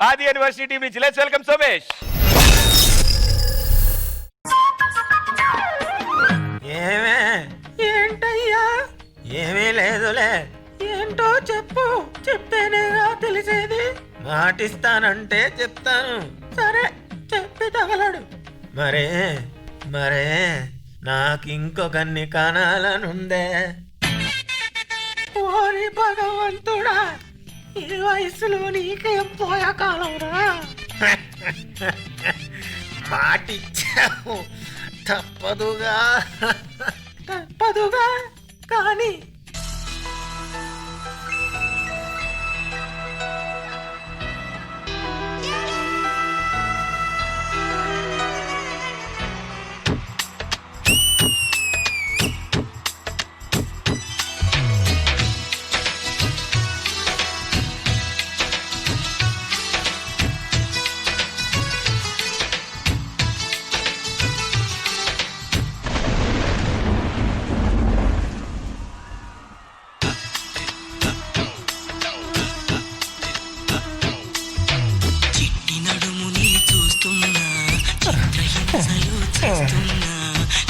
ఆది university team నుంచి let's welcome Somesh. ఏమే ఏంటయ్యా? ఏమీ లేదులే. ఏంటో చెప్పు, చెప్తేనేగా తెలిసేది. మాటిస్తానంటే చెప్తాను. సరే చెప్పి తగలడు. మరే మరే నాకింకొకన్ని కనాలనుందే. ఓరి భగవంతుడా, ఈ వయసులో నీకేం పోయా కాలంరా. మాటిచ్చావు, తప్పదుగా తప్పదుగా కానీ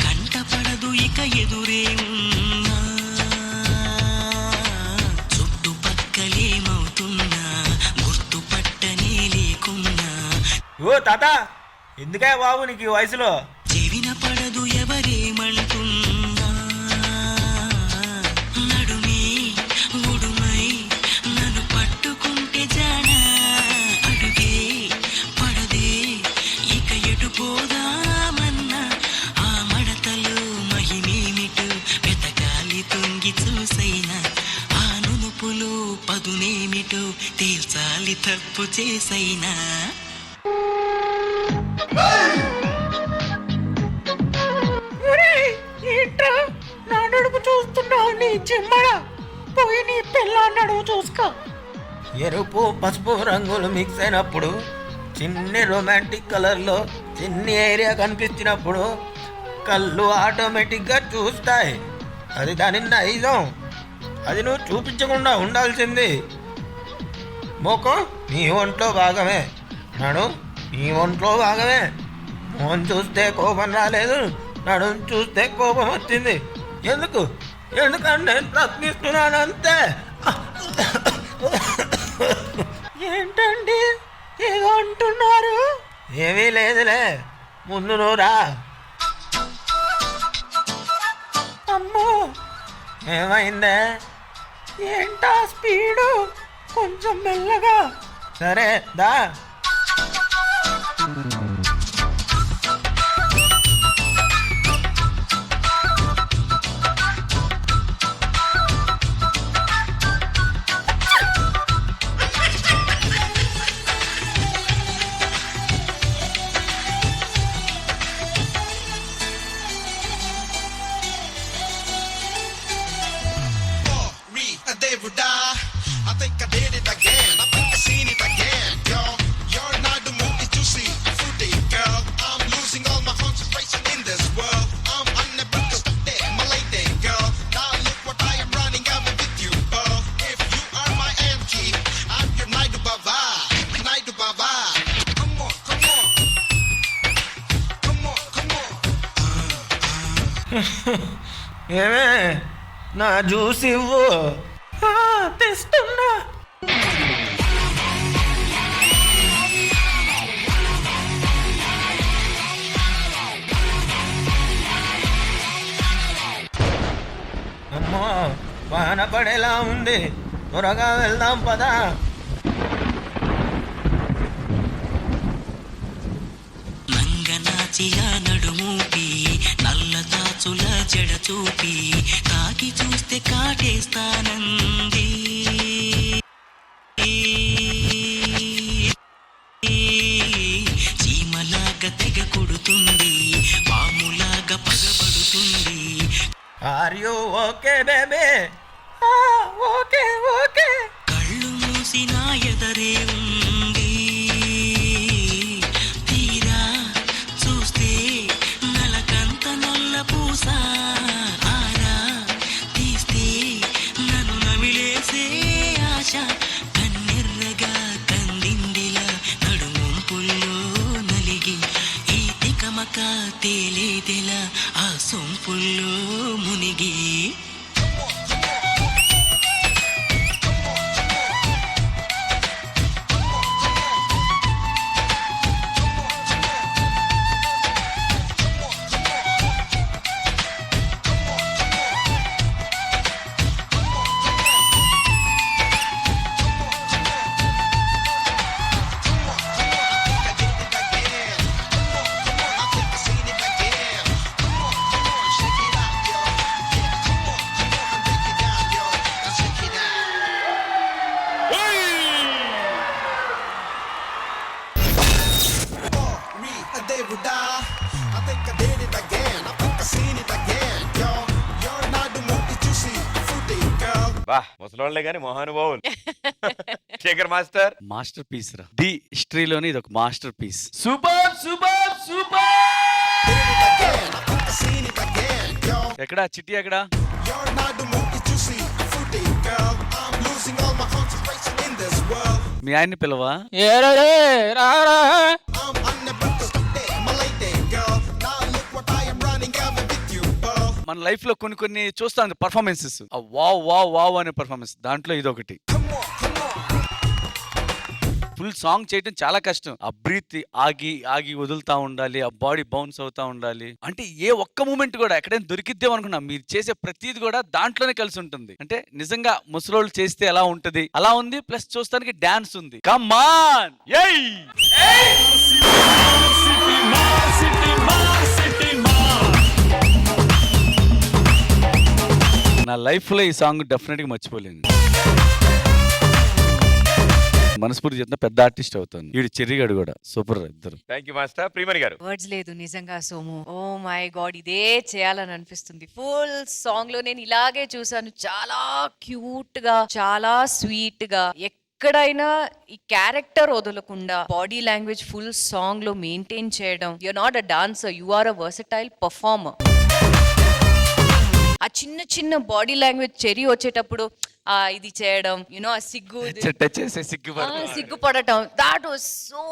కంటపడదు ఇక ఎదురే ఉన్నా, చుట్టుపక్కలేమవుతున్నా గుర్తుపట్టనే లేకున్నా. ఓ తాత, ఎందుకే బాబు నీకు ఈ వయసులో? చెవిన పడదు ఎవరేమంటున్నా, నడుమే ఒడుమై నన్ను పట్టుకుంటే జానా, అడుగే పడదే ఇక ఎటు పోదామన్నా, ఆ మడతలు మహిమేమిటు వెతకాలి తొంగి చూసైనా, ఆ నునుపులు పదునేమిటో తేల్చాలి తప్పు చేసైనా. ఏంట్రా నా నడుపు చూస్తున్నావు? నీ చిమ్మడా పోయి నీ పిల్ల నడువు చూసుకో. ఎరుపు పసుపు రంగులు మిక్స్ అయినప్పుడు, చిన్ని రొమాంటిక్ కలర్లో చిన్ని ఏరియా కనిపించినప్పుడు కళ్ళు ఆటోమేటిక్గా చూస్తాయి. అది దాని నైజం. అది నువ్వు చూపించకుండా ఉండాల్సింది. మోకం నీ ఒంట్లో భాగమే, నడు నీ ఒంట్లో భాగమే. మోహన్ చూస్తే కోపం రాలేదు, నడుం చూస్తే కోపం వచ్చింది. ఎందుకంటే నేను ప్రశ్నిస్తున్నాను అంతే. ఏంటండి ఏదో అంటున్నారు? ఏమీ లేదులే, ముందు నువ్వు రా. అమ్మో, ఏమైందే? ఏంటా స్పీడు? కొంచెం మెల్లగా. సరే దా. I think I did it again. I think I seen it again. You're not the movie to see. Fruity girl, I'm losing all my concentration in this world. I'm unable to stop it, my lady girl. Now look what I am running out with you, girl. If you are my MG, I'm your Naidu Baba, Naidu Baba. Come on, come on, come on, come on. ఏమే నా juice ఇవ్వు. తెస్తున్నా. అమ్మో, వాన పడేలా ఉంది, త్వరగా వెళ్దాం పదా. నంగనాచిలా నడుమూపి నల్ల తాచుల జడ చూపి తాకి చూస్తే కాటేస్తానంది. చీమలాగా తెగ కొడుతుంది, పాములాగా పగబడుతుంది. Are you okay baby? Okay okay. కళ్ళు మూసి నా ఎదరే ఉంది, తీరా చూస్తే నలకంత నల్ల పూస. ఆరా తీస్తే నన్ను నమిలేసే ఆశ, కన్నెర్రగా కందిందిలా తేనెదెల ఆ సొంపుల్లో మునిగి I think I did it again. I think I seen it again. Yo, you're not the movie juicy, fruity girl. బా ముసలోళ్లే గాని మహానుభావులు. శేఖర్ మాస్టర్ మాస్టర్ పీస్ రా. ది హిస్టరీలోని ఇది ఒక masterpiece. Super super super. Did it again. I think I seen it again. Yo, ఎక్కడ చిట్టి ఎక్కడ? you're not the movie juicy, fruity girl. I'm losing all my concentration in this world. మీ ఆయన్ని పిలవా? I'm unabashed, my lady girl. Now look what I am running over with you, girl. మన life లో కొన్ని చూస్తాం performances. Wow wow wow అనే performance, దాంట్లో ఇది ఒకటి. Full song చేయడం చాలా కష్టం. ఆ బ్రీత్ ఆగి ఆగి వదులుతా ఉండాలి, ఆ బాడీ బౌన్స్ అవుతా ఉండాలి. అంటే ఏ ఒక్క మూమెంట్ కూడా ఎక్కడైనా దొరికిద్దాం అనుకున్నా మీరు చేసే ప్రతిది కూడా దాంట్లోనే కలిసి ఉంటుంది. అంటే నిజంగా ముసలోళ్ళు చేస్తే ఎలా ఉంటది అలా ఉంది. ప్లస్ చూస్తానికి డాన్స్ ఉంది. కమ్ ఆన్ ఏయ్ నా లైఫ్ లో ఈ సాంగ్ డెఫినెట్ గా మర్చిపోలేను. మనస్ఫూర్తి చెప్తున్నా పెద్ద ఆర్టిస్ట్ అవుతాను. వీడు చెర్రిగాడు కూడా సూపర్ ఇద్దరు. Thank you master. ప్రియమణి గారు వర్డ్స్ లేదు నిజంగా సోము. ఓ మై గాడ్, ఇదే చేయాలని అనిపిస్తుంది. ఫుల్ సాంగ్ లో నేను ఇలాగే చూసాను. చాలా క్యూట్ గా, చాలా స్వీట్ గా, ఎక్కడైనా ఈ క్యారెక్టర్ వదలకుండా బాడీ లాంగ్వేజ్ ఫుల్ సాంగ్ లో మెయింటైన్ చేయడం. You are not a dancer, you are a versatile performer. ఆ చిన్న చిన్న బాడీ లాంగ్వేజ్ చెరి వచ్చేటప్పుడు ఇది చేయడం, యునో ఆ సిగ్గు సిగ్గుపడటం, that was so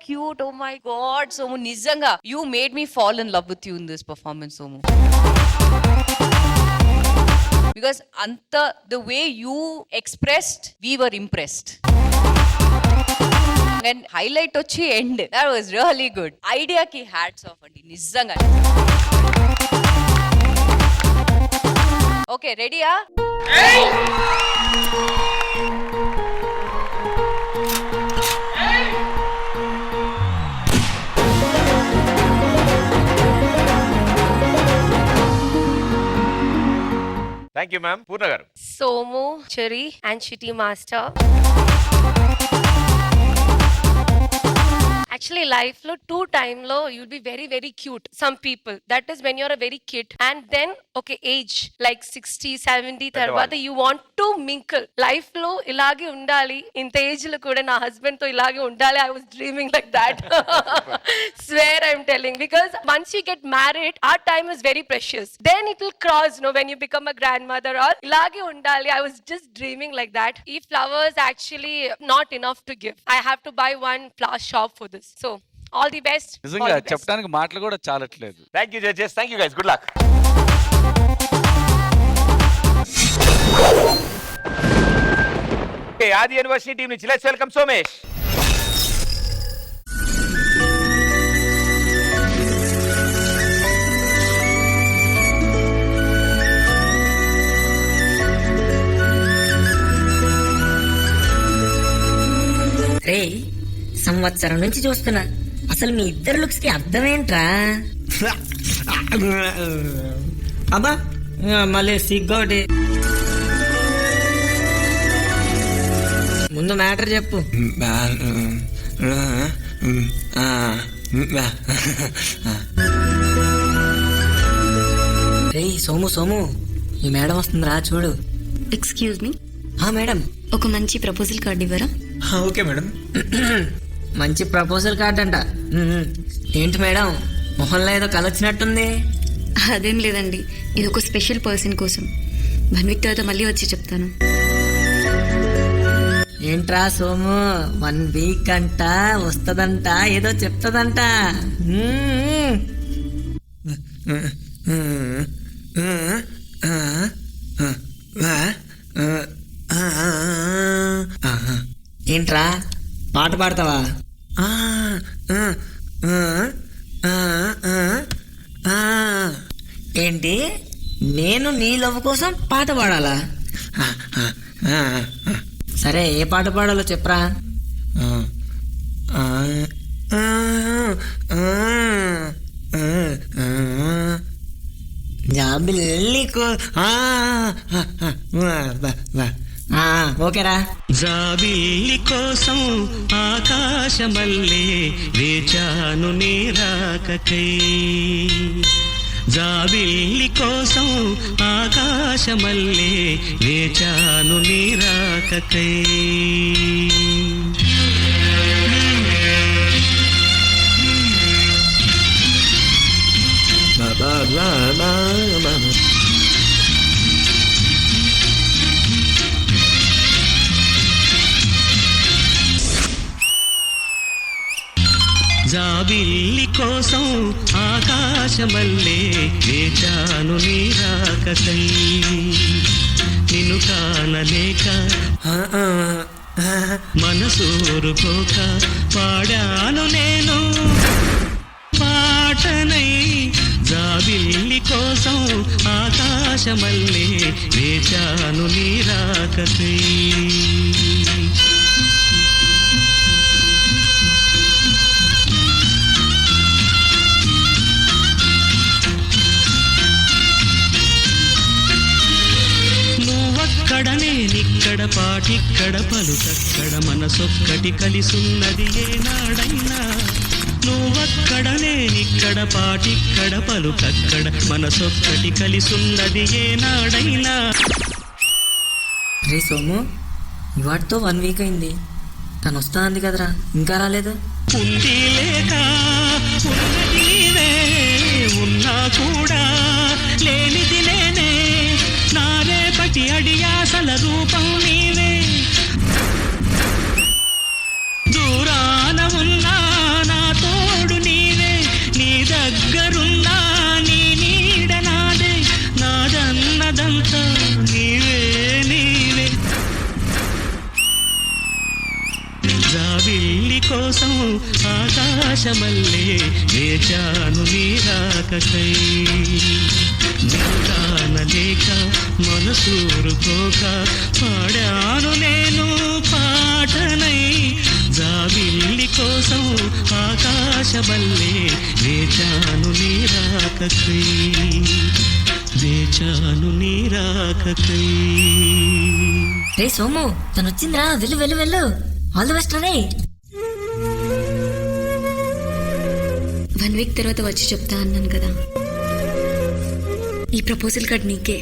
cute. Oh my god Somu, నిజంగా you made me fall in love with you in this performance Somu. Because అంత the way you expressed, we were impressed. And highlight వచ్చి end, that was really good. ఐడియాకి hats off అండి నిజంగా. Okay రెడీయా? Thank you ma'am. Purna garu Somu, Cheri, and Shitty Master. Actually, life lo two time lo you'll be very very cute. Some people, that is when you're a very kid, and then okay age like 60, 70 tarvata you want to mingle. Life lo ilage undali. Inta age lo kuda na husband to ilage undali. I was dreaming like that. Swear I'm telling, because once you get married, our time is very precious. Then it will cross, when you become a grandmother or ilage undali. I was just dreaming like that. If flowers actually not enough to give, I have to buy one flower shop for this. So all the best. నిజంగా చెప్పడానికి మాటలు కూడా చాలట్లేదు. Thank you judges. Thank you guys. Good luck. Aadi university team నుంచి let's welcome Somesh. రే, సంవత్సరం నుంచి చూస్తున్నా. అసలు మీ ఇద్దరు లుక్స్ కి అర్థం ఏంట్రా? అబ్బా మళ్ళీ సిగ్గోటి. ముందు మ్యాటర్ చెప్పు. రే సోము సోము, ఈ మేడం వస్తుందిరా చూడు. ఎక్స్క్యూజ్ మీ, మేడం ఒక మంచి ప్రపోజల్ కార్డ్ ఇవ్వరా? Okay madam. మంచి ప్రపోజల్ కార్డ్ అంట. ఏంటి మేడం మొహంలో ఏదో కలొచ్చినట్టుంది? అదేం లేదండి, ఇది ఒక స్పెషల్ పర్సన్ కోసం. 1 వీక్ తర్వాత మళ్ళీ వచ్చి చెప్తాను. ఏంట్రా సోము, 1 వీక్ అంట, వస్తదంట, ఏదో చెప్తదంట. ఏంట్రా పాట పాడతావా? ఏంటి నేను నీ లవ్ కోసం పాట పాడాలా? సరే ఏ పాట పాడాలో చెప్పరా. ఓకేరా. జాబిల్లి కోసం ఆకాశమల్లే వేచాను నీ రాకకై. జాబిల్లి కోసం ఆకాశమల్లే వేచాను నీ రాకకై. జాబిల్లి కోసం ఆకాశమల్లే వేచాను నీ రాకకై. నిన్ను కానలేక మనసూరుకోక పాడాను నేను పాటనై. జాబిల్లి కోసం ఆకాశమల్లే వేచాను నీ రాకకై. నువ్వక్కడనే నిక్కడ పాటిక్కడ పలుకక్కడ మనసొక్కటి కలిసున్నది ఏనాడైనా. నువ్వక్కడనే నిక్కడ పాటిక్కడ పలుకక్కడ మనసొక్కటి కలిసున్నది ఏనాడైనా. రే సోము, ఇవాటితో 1 వీక్ అయింది. తను వస్తానంది కదరా, ఇంకా రాలేదు. ఉంది లేక ఉన్నది నీవే, ఉన్నా కూడా లేనిది నేనే. నా రేపటి అడియాసల రూపం నీవే. దూరాన ఉన్నా నా తోడు నీవే, నీ దగ్గరున్నా నీ నీడ నాదే. నాదన్నదంతా నీవే నీవే. జాబిల్లి కోసం ఆకాశమల్లే వేచాను నీ రాకకై. నిలుగానలేక మనసూరుకోక పాడాను నేను పాటనై. జాబిల్లి కోసం ఆకాశమల్లే వేచాను నీ రాకకై. వేచాను నీ రాకకై. రే సోము, తను వచ్చిందిరా, వెళ్ళు వెళ్ళు వెళ్ళు. All the best ray. 1 week తర్వాత వచ్చి చెప్తా అన్నాను కదా. ఈ ప్రపోజల్ కార్డ్ నీకే.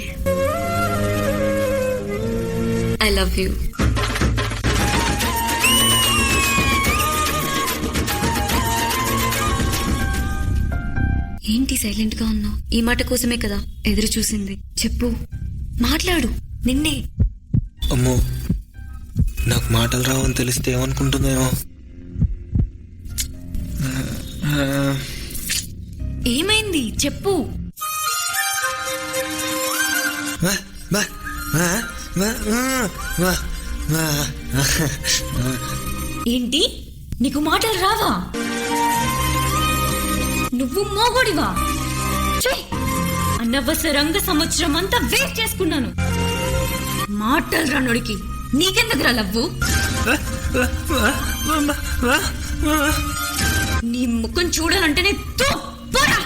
I love you. ఏంటి సైలెంట్ గా ఉన్నావు? ఈ మాట కోసమే కదా ఎదురు చూసింది. చెప్పు, మాట్లాడు. నిన్నే. అమ్మో, నాకు మాటలు రావని తెలిస్తే ఏమనుకుంటుందేమో. ఏమైంది చెప్పు. ఏంటి, నీకు మాటలు రావా? నువ్వు మోగోడివా? అనవసరంగా సంవత్సరం అంతా వేస్ట్ చేసుకున్నాను. మాటలు రానోడికి నీకెందుకురా లవ్వు? నీ ముఖం చూడాలంటేనే పోరా.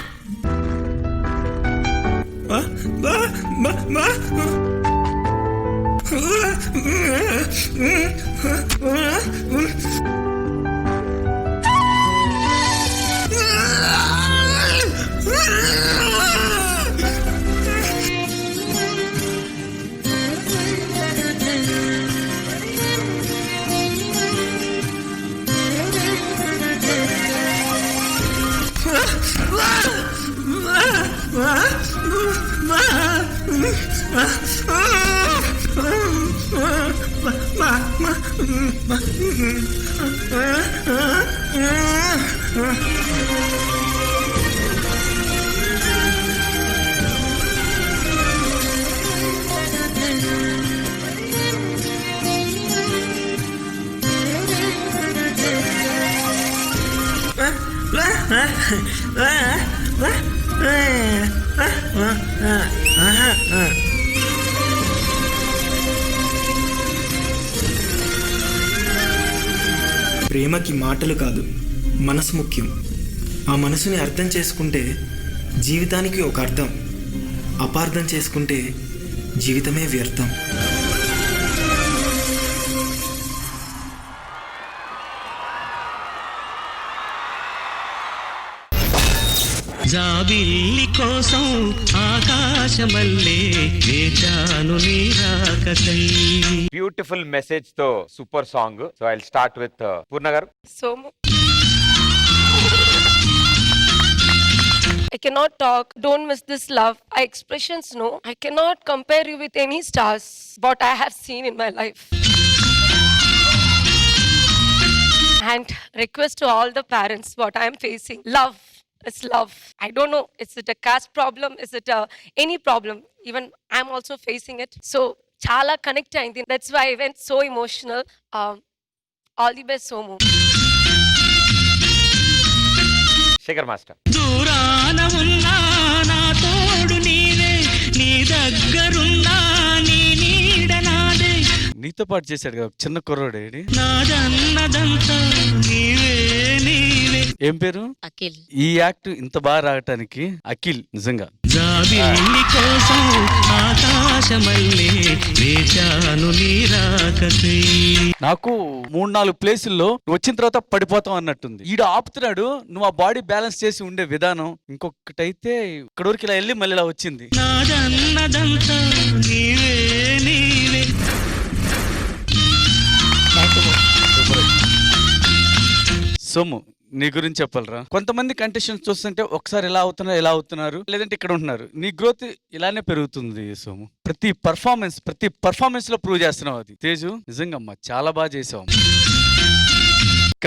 ప్రేమకి మాటలు కాదు, మనసు ముఖ్యం. ఆ మనసుని అర్థం చేసుకుంటే జీవితానికి ఒక అర్థం, అపార్థం చేసుకుంటే జీవితమే వ్యర్థం. జాబిల్లి కోసం ఆకాశమల్లే వేచాను నీ రాకకై. బ్యూటిఫుల్ మెసేజ్ తో super song. So I start with Purna garu. Somu. I cannot talk. Don't miss this love. I expressions no. I cannot compare you with any stars. What I have seen in my life. And request to all the parents what I am facing. Love is love. I don't know. Is it a caste problem? Is it any problem? Even I am also facing it. So chala connect ayindi. That's why I went so emotional. All the best, Somu. Shekhar master. దూరాన ఉన్నా నా తోడు నీవే, నీ దగ్గరున్నా నీ నీడ నాదే. నీతో పాటు చేశాడు కదా చిన్న కుర్రోడే. నాదన్నదంతా నీవే నీవే. ఏం పేరు? అఖిల్. ఈ యాక్ట్ ఇంత బాగా రావటానికి అఖిల్ నిజంగా. జాబిల్లి కోసం ఆకాశమల్లే వేచాను నీ రాకకై. నాకు 3-4 ప్లేసుల్లో వచ్చిన తర్వాత పడిపోతాం అన్నట్టుంది. ఈడు ఆపుతున్నాడు, నువ్వు ఆ బాడీ బ్యాలెన్స్ చేసి ఉండే విధానం. ఇంకొకటైతే ఇక్కడ వరకు ఇలా వెళ్ళి మళ్ళీ ఇలా వచ్చింది. నాదన్నదంతా నీవే నీవే. సొమ్ము నీ గురించి చెప్పాలరా. కొంతమంది కంటెస్టెంట్స్ చూస్తుంటే ఒకసారి ఎలా అవుతున్నారు లేదంటే ఇక్కడ ఉంటున్నారు. నీ గ్రోత్ ఇలానే పెరుగుతుంది సోము. ప్రతి పర్ఫార్మెన్స్ లో ప్రూవ్ చేస్తున్నావు అది. తేజు నిజంగా అమ్మా చాలా బాగా చేసావు.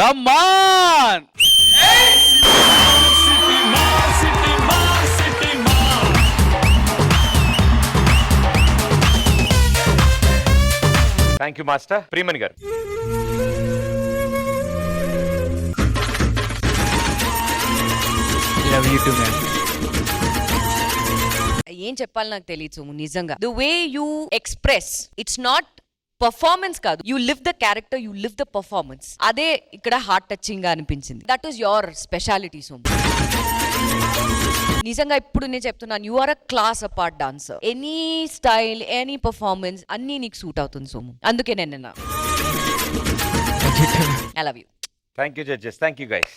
Come on. Thank you master. Priyamani garu. ఏం చెప్పాలి నాకు తెలియదు సోము. నిజంగా the way you express, it's not performance కాదు, you live the character, you live the performance. అదే ఇక్కడ హార్ట్ టచింగ్ గా అనిపించింది. That is your speciality Somu. నిజంగా ఇప్పుడు నేను చెప్తున్నాను, you are a class apart dancer. Any style, any performance అన్నీ నీకు సూట్ అవుతుంది సోము. అందుకే నేను I love you. Thank you judges. Thank you guys.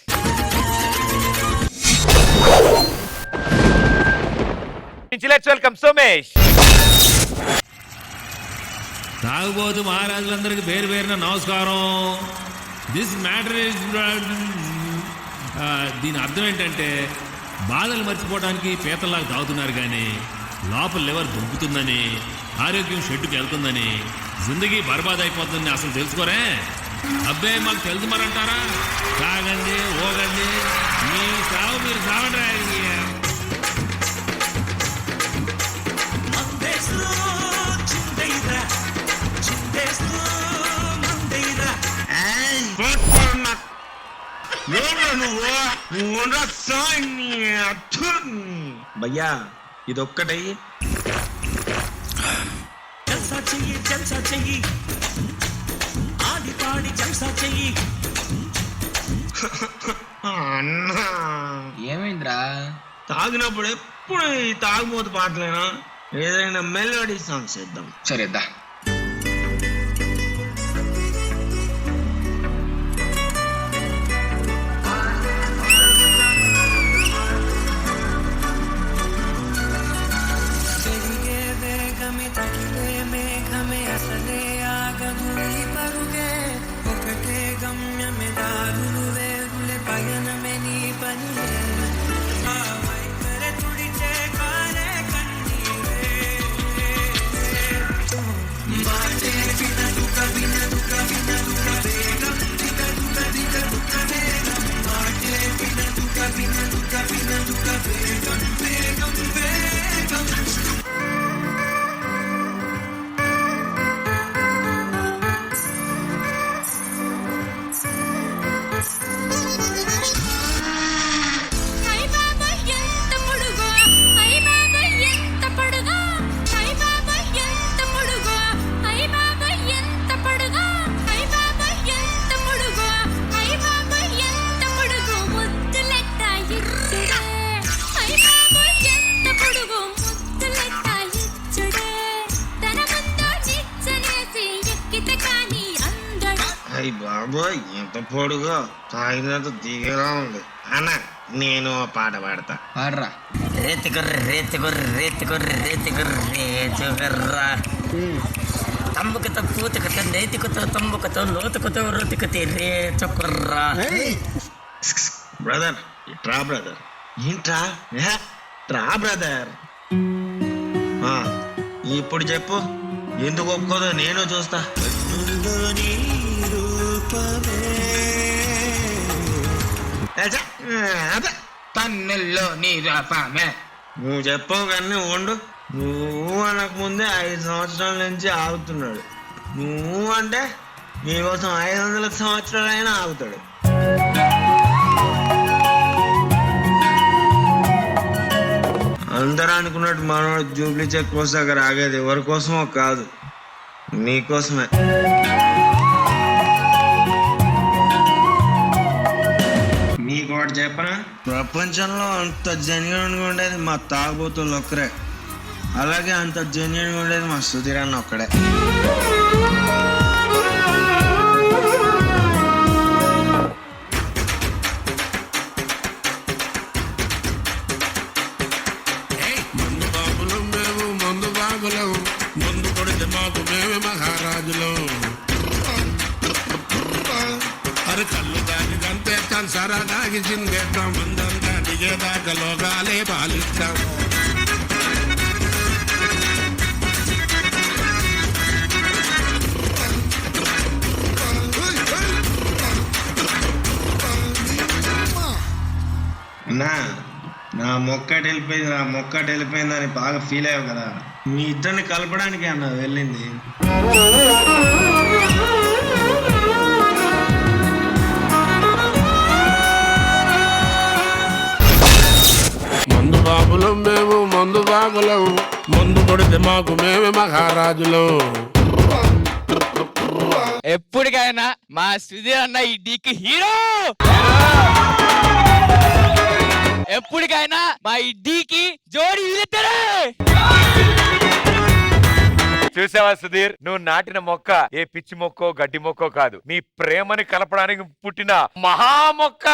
Let's welcome Somesh. తాగుబోతు మహారాజులందరికీ పేరు పేరున నమస్కారం. దిస్ మ్యాటర్ ఇస్ దీని అర్థం ఏంటంటే బాధలు మర్చిపోవడానికి పీతల్లాగా తాగుతున్నారు కానీ లోపల లివర్ దుంపుతుందని, ఆరోగ్యం షెడ్డుకి వెళ్తుందని, జిందగీ బర్బాద్ అయిపోతుందని అసలు తెలుసుకోరే. అబ్బే మాకు తెలుసు మరంటారా? తాగండి, ఓగండి, మీ సాగు మీరు సాగండి. భయ్యా ఇదొక్కటై జల్సా చెయ్యి ఆడి పాడి జల్సా చెయ్యి. అన్నా ఏమైందిరా? తాగినప్పుడు ఎప్పుడు ఈ తాగుబోతు పాటలేనా? ఏదైనా మెలోడీ సాంగ్స్ చేద్దాం. సరేద్దా. బాబోయ్ ఎంత పొడుగా తాగినంత దిగేలా ఉంది అన్న నేను ఓ పాట పాడతా పాడరా. తమ్ముకతో పూతకతో నేతికతో తమ్ముకతో లోతుకతో రుతికతే రే చొక్కర్రా. బ్రదర్ ఇట్రా బ్రదర్ ఏంట్రా ట్రా బ్రదర్ ఇప్పుడు చెప్పు ఎందుకు ఒప్పుకోదో నేను చూస్తా. తన్నుల్లో నీ రూపమే. నువ్వు చెప్పవు కానీ ఉండు. నువ్వు అనకు ముందే 5 సంవత్సరాల నుంచి ఆగుతున్నాడు. నువ్వు అంటే నీకోసం 500 సంవత్సరాలైనా ఆగుతాడు. అందరూ అనుకున్నట్టు మనోడు జూబ్లీ చెక్ పోస్ట్ దగ్గర ఆగేది ఎవరి కోసమో కాదు, నీకోసమే. నీకు ఒకటి చెప్పనా, ప్రపంచంలో అంత జెన్యున్ గా ఉండేది మా తాగుబోతులు ఒక్కరే, అలాగే అంత జెన్యున్ గా ఉండేది మా సుధీర్ అన్న ఒక్కడే. ముందు కొడితే మాకు మేమే మహారాజులు. అరే కళ్ళు దాని కంటే కన్సరా దాగి చిందేద్దాం, మందంగా దిగేదాకా లోకాలే పాలిస్తాం. అన్నా నా మొక్కటి వెళ్ళిపోయిందని బాగా ఫీల్ అయ్యావు కదా, మీ ఇద్దరిని కలపడానికి అన్న వెళ్ళింది. మందు బాబులం మేము మందు బాబులం, ముందు కొడితే మాకు మేమే మహారాజులం. ఎప్పటికైనా మా సుధీర్ అన్న ఈ డీకి హీరో. ఎప్పటికైనా మా ఈ డీకి జోడి వీళ్ళిద్దరే. చూసావా సుధీర్, నువ్వు నాటిన మొక్క ఏ పిచ్చి మొక్కో గడ్డి మొక్కో కాదు, మీ ప్రేమని కలపడానికి పుట్టిన మహా మొక్క.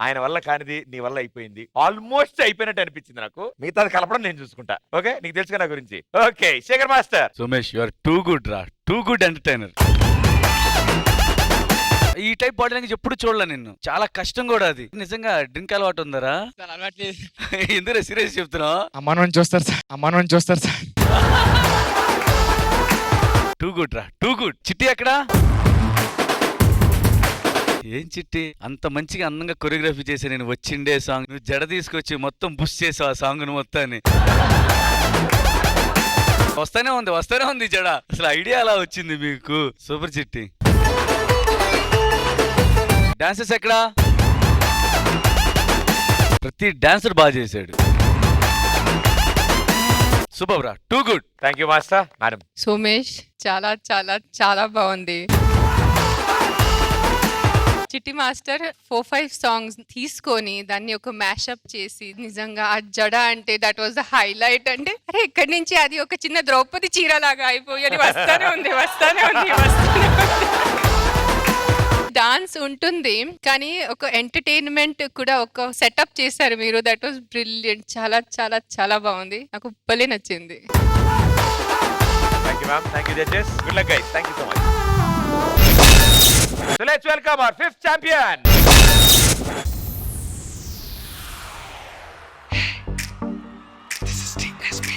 ఆయన వల్ల కానిది నీ వల్ల అయిపోయింది, ఆల్మోస్ట్ అయిపోయినట్టు అనిపించింది నాకు. మిగతాది కలపడం నేను చూసుకుంటా. ఓకే, నీకు తెలుసుగా నా గురించి. Okay Shekhar master. Somesh you are too good రా, టూ గుడ్ ఎంటర్టైనర్. ఈ టైప్ బాడీ లాంగ్వేజ్ ఎప్పుడు చూడలే నిన్ను, చాలా కష్టం కూడా అది. నిజంగా డ్రింక్ అలవాటు ఉందరా? ఎందుకు సీరియస్ చెప్తున్నా? అమ్మాను చూస్తారు సార్. టూ గుడ్ రా, టూ గుడ్. చిట్టి ఎక్కడా? ఏం చిట్టి అంత మంచిగా అందంగా కొరియోగ్రఫీ చేసే నేను వచ్చిండే సాంగ్ నువ్వు జడ తీసుకొచ్చి మొత్తం బుష్ చేసావు ఆ సాంగ్ ను మొత్తాన్ని. వస్తానే ఉంది జడ. అసలు ఐడియా ఎలా వచ్చింది మీకు? సూపర్ చిట్టి. డాన్సెస్ ఎక్కడా? ప్రతి డాన్సర్ బాగా చేశాడు. సూపర్ రా, too good. Thank you master. Madam. Somesh చాలా చాలా చాలా బాగుంది. చిట్టి మాస్టర్ 4-5 సాంగ్స్ తీసుకొని దాన్ని ఒక మ్యాషప్ చేసి నిజంగా ఆ జడ అంటే దట్ వాజ్ ద హైలైట్. అంటే అరే ఇక్కడి నుంచి అది ఒక చిన్న ద్రౌపది చీర లాగా అయిపోయి అది వస్తానే ఉంది. డాన్స్ ఉంటుంది కానీ ఒక ఎంటర్టైన్మెంట్ కూడా ఒక సెటప్ చేశారు మీరు. That was brilliant. చాలా చాలా చాలా బాగుంది, నాకు భలే నచ్చింది. Thank you ma'am, thank you judges, good luck guys, thank you so much. So let's welcome our 5th champion. This is TSP.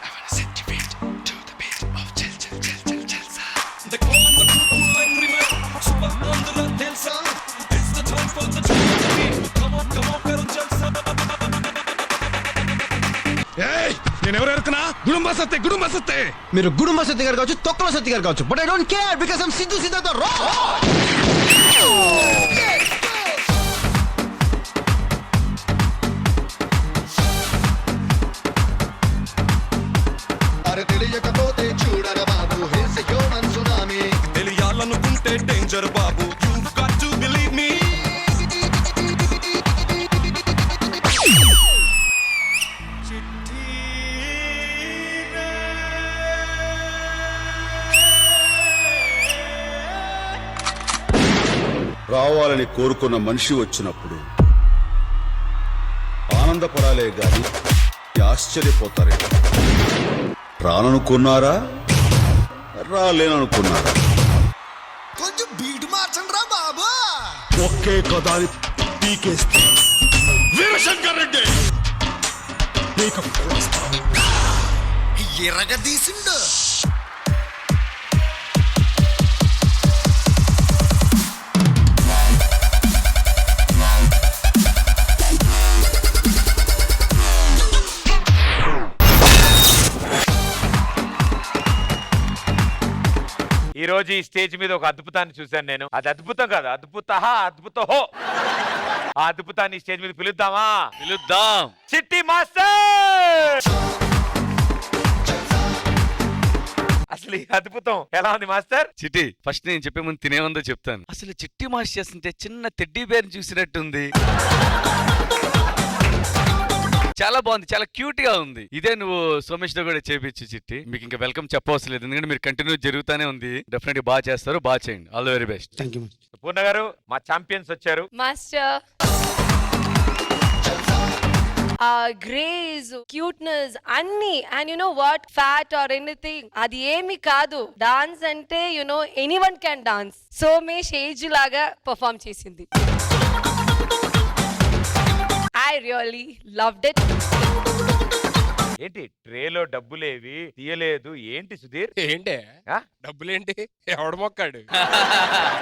I wanna set you beat to the beat of Chal Chal Chal Chal Chalsa. The call on the people like Rima, super under Delsa. It's the time for the beat. Come on, karo Chalsa. Hey, నేను ఎవరు ఎరుకున్నా? గుడుంబ సత్తే. మీరు గుడుంబ సత్తి గారు కావచ్చు, తొక్కల సత్తి గారు కావచ్చు, but I don't care because I'm Siddhu Siddhartha రా. అరే తెలియకపోతే చూడరా బాబు, హిల్స్ హ్యూమన్ సునామీ. తెలియాలనుకుంటే డేంజర్ బాబు, you've got to believe me. చిట్టి కావాలని కోరుకున్న మనిషి వచ్చినప్పుడు ఆనందపడాలే గాని ఆశ్చర్యపోతారే. రాననుకున్నారా, రాలేననుకున్నారా? కొంచెం బీట్ మార్చండి రా బాబు. ఒకే కదా అని పీకేస్తే వీరశంకర్ రెడ్డి ఎర్రగా తీసిండు. ఈ రోజు ఈ స్టేజ్ మీద ఒక అద్భుతాన్ని చూశాను నేను. అది అద్భుతం కాదు, అద్భుతహో. ఆ అద్భుతాన్ని ఈ స్టేజ్ మీద పిలుద్దామా? పిలుద్దాం. చిట్టి మాస్టర్. అసలు ఈ అద్భుతం ఎలా ఉంది మాస్టర్? చిట్టి, ఫస్ట్ నేను చెప్పే ముందు తినేముందో చెప్తాను. అసలు చిట్టి మాస్ చేస్తుంటే చిన్న టెడ్డీ బేర్ చూసినట్టుంది. చాలా బాగుంది, చాలా క్యూట్ గా ఉంది. ఇదే నువ్వు సోమేష్ తో కూడా చేపించు చిట్టి. మీకు ఇంకా వెల్కమ్ చెప్పవసరం లేదు, ఎందుకంటే మీరు కంటిన్యూ జరుగుతూనే ఉంది. డెఫినెట్ గా బాగా చేస్తారు, బాగా చేయండి. All the very best. Purna garu, మా ఛాంపియన్స్ వచ్చారు. మాస్టర్ గ్రేజ్, క్యూట్నెస్ అన్ని. And you know what, fat or anything అది ఏమి కాదు. డాన్స్ అంటే you know anyone can dance. Somesh age లాగా పర్ఫార్మ్ చేసింది. I really loved it. ఏంటి ట్రేలో డబ్బులేవి తీయలేదు ఏంటి సుధీర్? ఏంటే ఆ? డబ్బులేంటి? ఎవడు మొక్కాడు?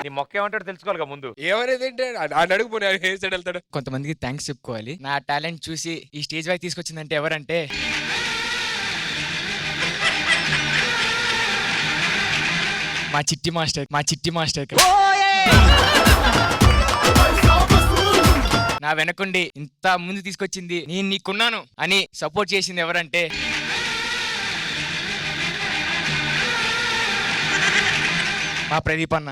నీ మొక్క ఏమంటాడు తెలుసుకోవాలిగా ముందు. ఏమనేది ఏంటి? అడుగుపోయి ఏ సైడ్ వెళ్తాడు? కొంతమందికి థ్యాంక్స్ చెప్పుకోవాలి. నా టాలెంట్ చూసి ఈ స్టేజ్ వరకు తీసుకొచ్చిందంటే ఎవరంటే మా చిట్టి మాస్టర్. నా వెనకుండి ఇంత ముందు తీసుకొచ్చింది, నేను నీకున్నాను అని సపోర్ట్ చేసింది ఎవరంటే మా ప్రదీప్ అన్న.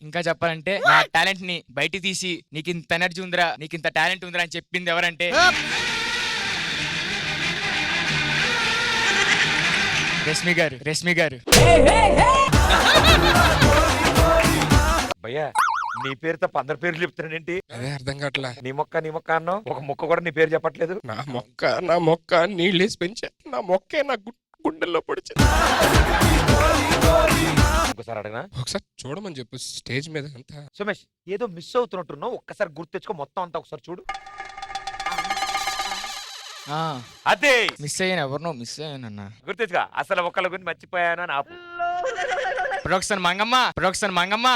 ఇంకా చెప్పాలంటే నా టాలెంట్ ని బయట తీసి నీకు ఇంత ఎనర్జీ ఉందిరా, నీకు ఇంత టాలెంట్ ఉందిరా అని చెప్పింది ఎవరంటే రష్మి గారు. భయ్యా, నీ పేరు తప్ప అందరి పేర్లు చెప్తున్నాడేంటి? అదే అర్థం కావట్లా. నీ మొక్క అన్నావు, ఒక మొక్క కూడా నీ పేరు చెప్పట్లేదు. నా మొక్క నీళ్ళేసి పెంచా. నా మొక్కే నా గుండెల్లో పొడిచింది. ఒకసారి అడగనా? ఒకసారి చూడమని చెప్పు స్టేజ్ మీద అంతా. సుమేష్, ఏదో మిస్ అవుతున్నట్టున్నావు, ఒక్కసారి గుర్తు తెచ్చుకో మొత్తం అంతా ఒకసారి చూడు. అదే మిస్ అయ్యానన్నా. గుర్తు తెచ్చుకో. అసలు ఒకళ్ళ గురించి మర్చిపోయాను అని ఆపు. ప్రొడక్షన్ మంగమ్మ.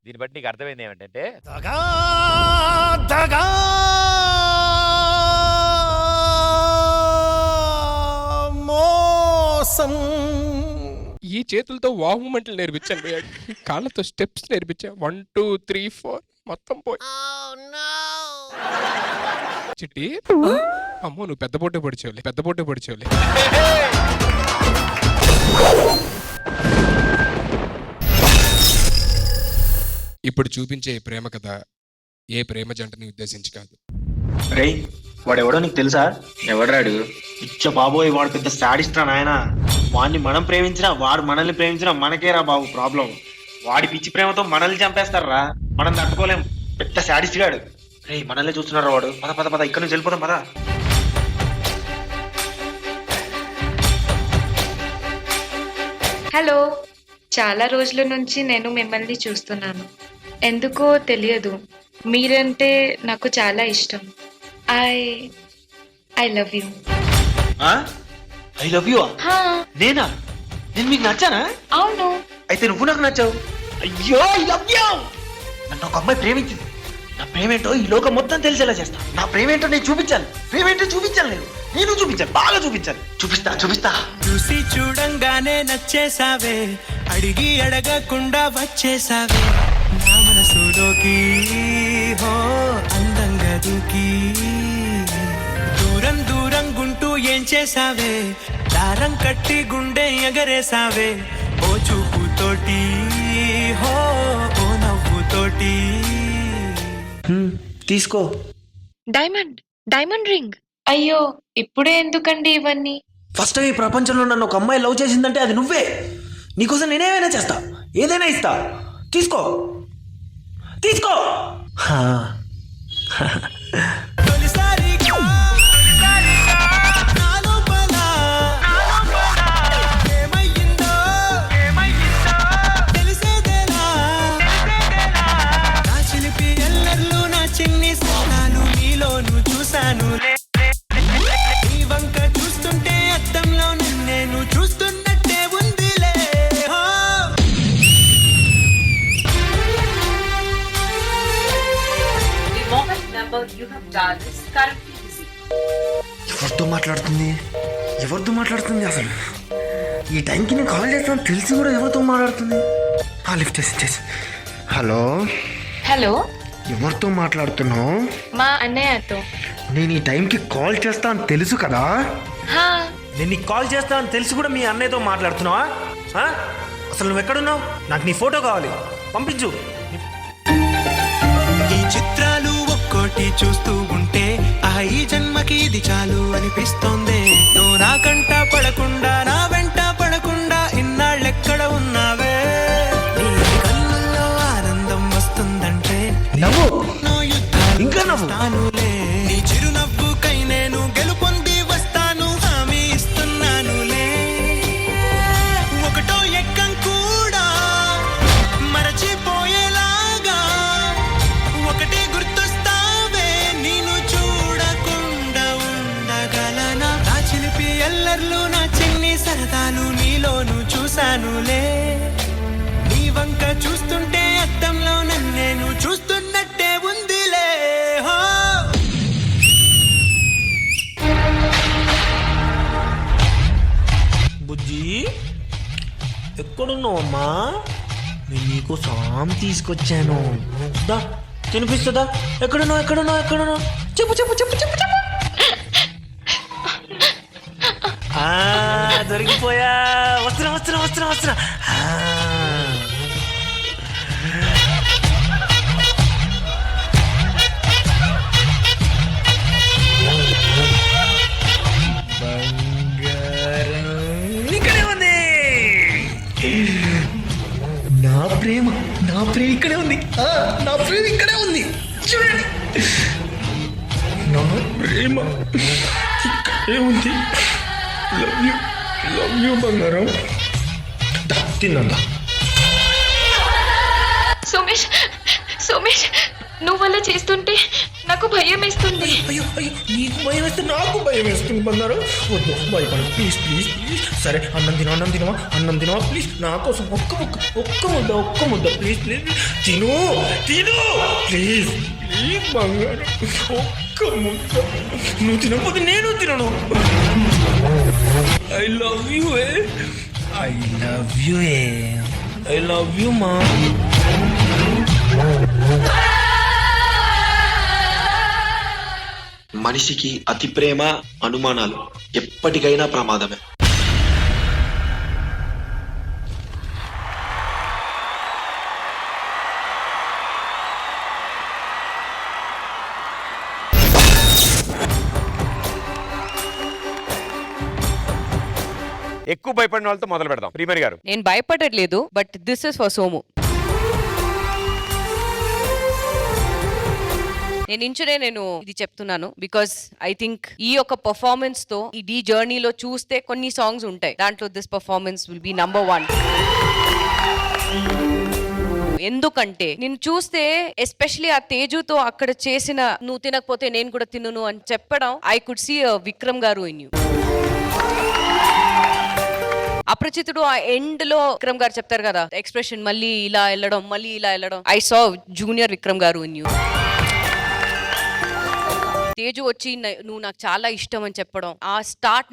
దీన్ని బట్టి నీకు అర్థమైంది ఏమిటంటే మోసం. ఈ చేతులతో వావ్ మూమెంట్లు నేర్పించాను భయ్యా. కాళ్ళతో స్టెప్స్ నేర్పించా. 1 2 3 4 మొత్తం పోయి. చిట్టి, అమ్మో నువ్వు పెద్ద పోటీ పొడిచేవులే. ఇప్పుడు చూపించే ఈ ప్రేమ కథ ఏ ప్రేమ జంటని ఉద్దేశించి కాదు. రేయ్, వాడెవడో నీకు తెలుసా? ఎవడ్రాడు? ఇచ్చ బాబోయ్, వాడు పెద్ద సాడిస్ట్ రా నాయన. వాడిని మనం ప్రేమించినా వాడు మనల్ని ప్రేమించినా మనకేరా బాబు ప్రాబ్లం. వాడి పిచ్చి ప్రేమతో మనల్ని చంపేస్తారా, మనం తట్టుకోలేం. పెద్ద సాడిస్ట్ గాడు. రేయ్, మనల్ని చూస్తున్నారా వాడు? పద ఇక్కడ నుంచి వెళ్ళిపోదాం పద. హలో, చాలా రోజుల నుంచి నేను మిమ్మల్ని చూస్తున్నాను. ఎందుకో తెలియదు, మీరంటే నాకు చాలా ఇష్టం. I love you. I love you? నేను మీకు నచ్చానా? అవును. అయితే నువ్వు నాకు నచ్చావు. అయ్యో, ఐ లవ్ యూ. నన్ను ఒక అమ్మాయి ప్రేమించింది. నా ప్రేమేంటో ఈ లోకం మొత్తం తెలిసేలా చేస్తా. నా ప్రేమేంటో నేను చూపించాలి. నేను చూపించాలి, బాగా చూపించాలి. చూపిస్తా. చూసి చూడంగానే నచ్చేసావే, అడిగి అడగకుండా వచ్చేసావే నా మనసులోకి. హో అందంగా దూకి దూరం గుంటూ ఏం చేసావే, దారం కట్టి గుండె ఎగరేసావే. ఓ చూపుతోటి, హో ఓ నవ్వుతోటి. తీసుకో. Diamond ring. అయ్యో ఇప్పుడే ఎందుకండి ఇవన్నీ? ఫస్ట్ టైం ఈ ప్రపంచంలో నన్ను ఒక అమ్మాయి లవ్ చేసిందంటే అది నువ్వే. నీకోసం నేనేమైనా చేస్తా, ఏదైనా ఇస్తా. తీసుకో తీసుకో. హా. ఎవరితో మాట్లాడుతుంది అసలు? ఈ టైంకి నేను కాల్ చేస్తాను తెలిసి కూడా ఎవరితో మాట్లాడుతుంది? లిఫ్ట్ చేసి హలో హలో, ఎవరితో మాట్లాడుతున్నావు? మా అన్నయ్యతో. నేను ఈ టైంకి కాల్ చేస్తా అని తెలుసు కదా. హా, నేను నీకు కాల్ చేస్తా అని తెలిసి కూడా మీ అన్నయ్యతో మాట్లాడుతున్నావా? అసలు నువ్వు ఎక్కడున్నావు? నాకు నీ ఫోటో కావాలి, పంపించు. ఈ చిత్రాలు ఒక్కోటి చూస్తూ ఉంటే ఈ జన్మకి ఇది చాలు అనిపిస్తోంది. నువ్వు నా కంట పడకుండా, నా వెంట పడకుండా ఇన్నాళ్ళెక్కడ ఉన్నావే? నీ కళ్ళల్లో ఆనందం వస్తుందంటే నవ్వు, నో యుద్ధాలు ఇంకా నవ్వు. తానులే. నీ చిరునవ్వుకై నేను గెలుపొంది వస్తాను, హామీ ఇస్తున్నానులే. ఒకటో ఎక్కం కూడా మరచిపోయేలాగా ఒకటే గుర్తొస్తావే. నేను చూడకుండా ఉండగలనా? నా చిలిపి ఎల్లర్లు, నా చిన్ని సరదాలు నీలోను చూశానులే. నీ వంక చూస్తుంటే అద్దంలో నన్నేను చూస్తున్నట్టే ఉందిలే. హో బుజ్జి ఎక్కడున్నావమ్మా? నేను నీకు సాం తీసుకొచ్చాను, దా తినిపిస్తుందా? ఎక్కడున్నావు ఎక్కడున్నావు ఎక్కడున్నావు? చెప్పు చెప్పు చెప్పు చెప్పు చెప్పు. దొరికిపోయా. వస్తున్నా వస్తున్నా వస్తున్నా వస్తున్నా. ఇక్కడే ఉంది నా ప్రేమ. నా ప్రేమ ఇక్కడే ఉంది. నా ప్రేమ ఇక్కడే ఉంది, చూడండి. నా ప్రేమ ఇక్కడే ఉంది. లవ్ యూ బంగారం. తిన్నా. సోమేష్ సోమేష్, నువ్వు అలా చేస్తుంటే నాకు భయం వేస్తుంది. అయ్యో అయ్యో, నీకు భయం వేస్తే నాకు భయం వేస్తుంది బంగారం. వద్దు, భయపడు ప్లీజ్ ప్లీజ్ ప్లీజ్. సరే, అన్నం తినవా ప్లీజ్? నా కోసం ఒక్క ముద్ద ప్లీజ్ ప్లీజ్. తిను ప్లీజ్ ప్లీజ్ బంగారం, ఒక్క ముద్ద. నువ్వు తినకపోతే నేను తినను. I love you I love you మా. మనిషికి అతి ప్రేమ, అనుమానాలు ఎప్పటికైనా ప్రమాదమే. ఎక్కువ భయపడిన వాళ్ళతో మొదలు పెడదాం. ప్రీమియర్ గారు. నేను భయపడట్లేదు, but this is for Somu. నేను ఇది చెప్తున్నాను బికాస్ ఐ థింక్ ఈ యొక్క పర్ఫార్మెన్స్ తో ఈ డీ జర్నీలో చూస్తే కొన్ని సాంగ్స్ ఉంటాయి, దాంట్లో this performance will be number 1. ఎందుకంటే నేను చూస్తే ఎస్పెషలీ ఆ తేజుతో అక్కడ చేసిన నువ్వు తినకపోతే నేను కూడా తిన్నును అని చెప్పడం, ఐ కుడ్ సీ విక్రమ్ గారు ఇన్ యూ. అప్రచితుడు ఆ ఎండ్ లో విక్రమ్ గారు చెప్తారు కదా, ఎక్స్ప్రెషన్ మళ్ళీ ఇలా వెళ్ళడం, ఐ సా జూనియర్ విక్రమ్ గారు ఇన్ యూ. తేజు వచ్చి నువ్వు నాకు చాలా ఇష్టం అని చెప్పడం, ఆ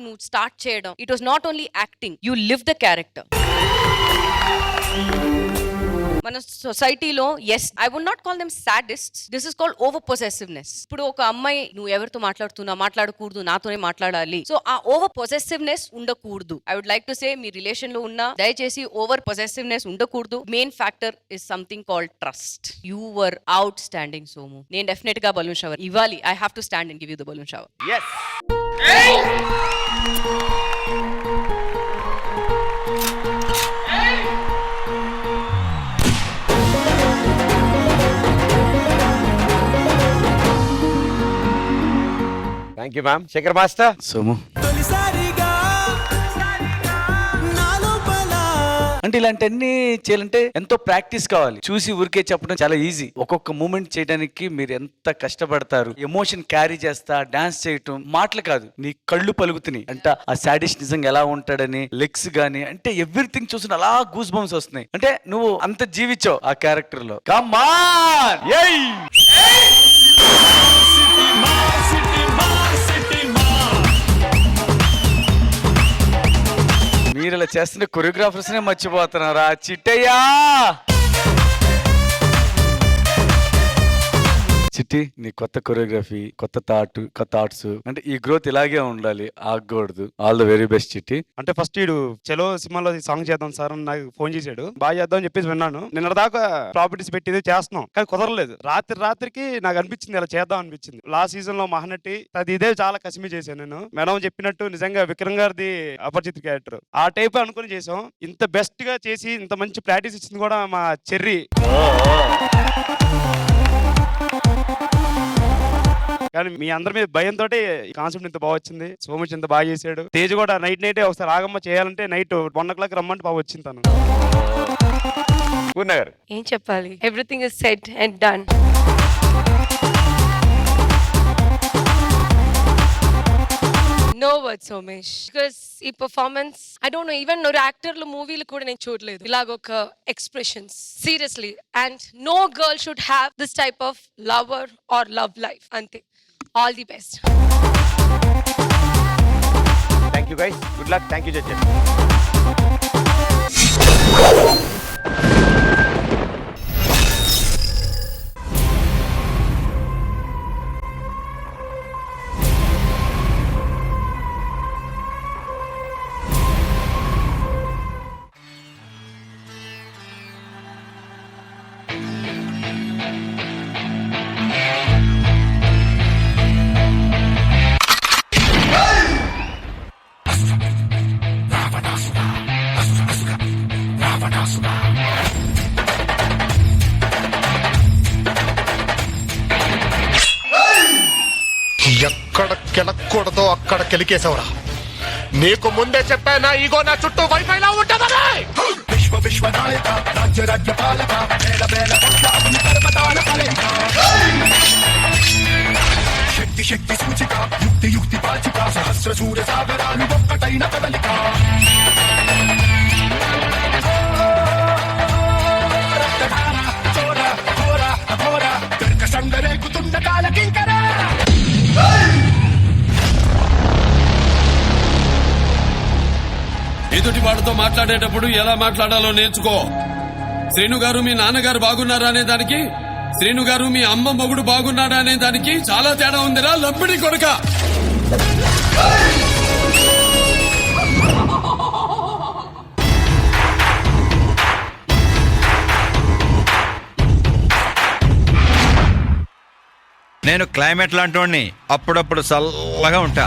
నువ్వు స్టార్ట్ చేయడం, it was not only acting, you live the character. మన సొసైటీలో yes I would not call them sadist, this is called over possessiveness. ఇప్పుడు ఒక అమ్మాయి నువ్వు ఎవరితో మాట్లాడకూడదు, నాతోనే మాట్లాడాలి, సో ఆ ఓవర్ పొసెసివ్నెస్ ఉండకూడదు. I would like to say మీ రిలేషన్ లో ఉన్న దయచేసి ఓవర్ పొసెసివ్నెస్ ఉండకూడదు. Main factor is something called trust. You were outstanding Somu. నేను డెఫినెట్ గా బలూన్ షవర్ ఇవ్వాలి. I have to stand and give you the balloon shower. yes thank you ma'am. Shekhar master. Somu తొలిసారిగా నా లోపల అంటే ఇలాంటివన్నీ చేయాలంటే ఎంతో ప్రాక్టీస్ కావాలి. చూసి ఊరికే చెప్పడం చాలా ఈజీ. ఒక్కొక్క మూమెంట్ చేయడానికి మీరు ఎంత కష్టపడతారు, ఎమోషన్ క్యారీ చేస్తా, డాన్స్ చేయటం మాటలు కాదు, నీ కళ్ళు పలుకుతున్నాయి అంటే ఆ సాడిస్ట్ నిజంగా ఎలా ఉంటాడని, లెగ్స్ గానీ అంటే ఎవ్రీథింగ్ చూసిన అలా గూస్ బంప్స్ వస్తున్నాయి. అంటే నువ్వు అంత జీవించావు ఆ క్యారెక్టర్ లో. కమ్ ఆన్ ఏయ్ మీరు ఇలా చేస్తుంటే కొరియోగ్రాఫర్స్ నే మర్చిపోతున్నారా చిట్టయ్యా. చిట్టి నీ కొత్త కొరియోగ్రఫీ, కొత్త థాట్స్ అంటే ఈ గ్రోత్ ఇలాగే ఉండాలి, ఆగకూడదు. ఆల్ ద వెరీ బెస్ట్ చిట్టి. అంటే ఫస్ట్ వీడు చలో సినిమాలో సాంగ్ చేద్దాం సార్ అని నాకు ఫోన్ చేశాడు. బాగా చేద్దాం అని చెప్పేసి విన్నాను. నిన్న దాకా ప్రాపర్టీస్ పెట్టి చేస్తున్నాం కానీ కుదరలేదు. రాత్రికి నాకు అనిపించింది ఇలా చేద్దాం అనిపించింది. లాస్ట్ సీజన్ లో మహానటి అది ఇదే చాలా కసిమి చేశాను నేను. మేడం చెప్పినట్టు నిజంగా విక్రమ్ గారిది అపరిచిత క్యారెక్టర్ ఆ టైప్ అనుకుని చేసాం. ఇంత బెస్ట్ గా చేసి ఇంత మంచి ప్రాక్టీస్ ఇచ్చింది కూడా మా చెర్రీ. కానీ మీ అందరి మీద భయంతో కాన్సెప్ట్ ఇంత బాగా వచ్చింది. సోమచ్ ఇంత బాగా చేశాడు. తేజ్ కూడా నైట్ ఒకసారి ఆగమ్మ చేయాలంటే నైట్ 1 o'clock రమ్మంటే బాగా వచ్చింది తను. ఏం చెప్పాలి, everything is set and done. No words Somesh, because ఈ performance I don't know, even యాక్టర్లు మూవీలు కూడా నేను చూడలేదు ఇలాగ ఒక expressions seriously. And no girl should have this type of lover or love life. అంతే. All the best. Thank you guys. Good luck. Thank you judges. ఎక్కడ కెలక్కూడదో అక్కడ కెలికేశావురా. నీకు ముందే చెప్పా నా ఈగో నా చుట్టూ వైఫైలా ఉంటుందని. విశ్వనాయక రాజ్య పాలక శక్తి సూచిక యుక్తి పాచిక సహస్ర సూర్య సాగరాలు ఒక్కటైన కదలిక. సంగరేగుతున్న కాలకింకరా. ఎదుటి వాడితో మాట్లాడేటప్పుడు ఎలా మాట్లాడాలో నేర్చుకో. శ్రీను గారు మీ నాన్నగారు బాగున్నారా అనే దానికి, శ్రీను గారు మీ అమ్మ మొగుడు బాగున్నాడా అనే దానికి చాలా తేడా ఉందిరా లంపిడి కొడుక. నేను క్లైమేట్ లాంటి అప్పుడప్పుడు చల్లగా ఉంటా,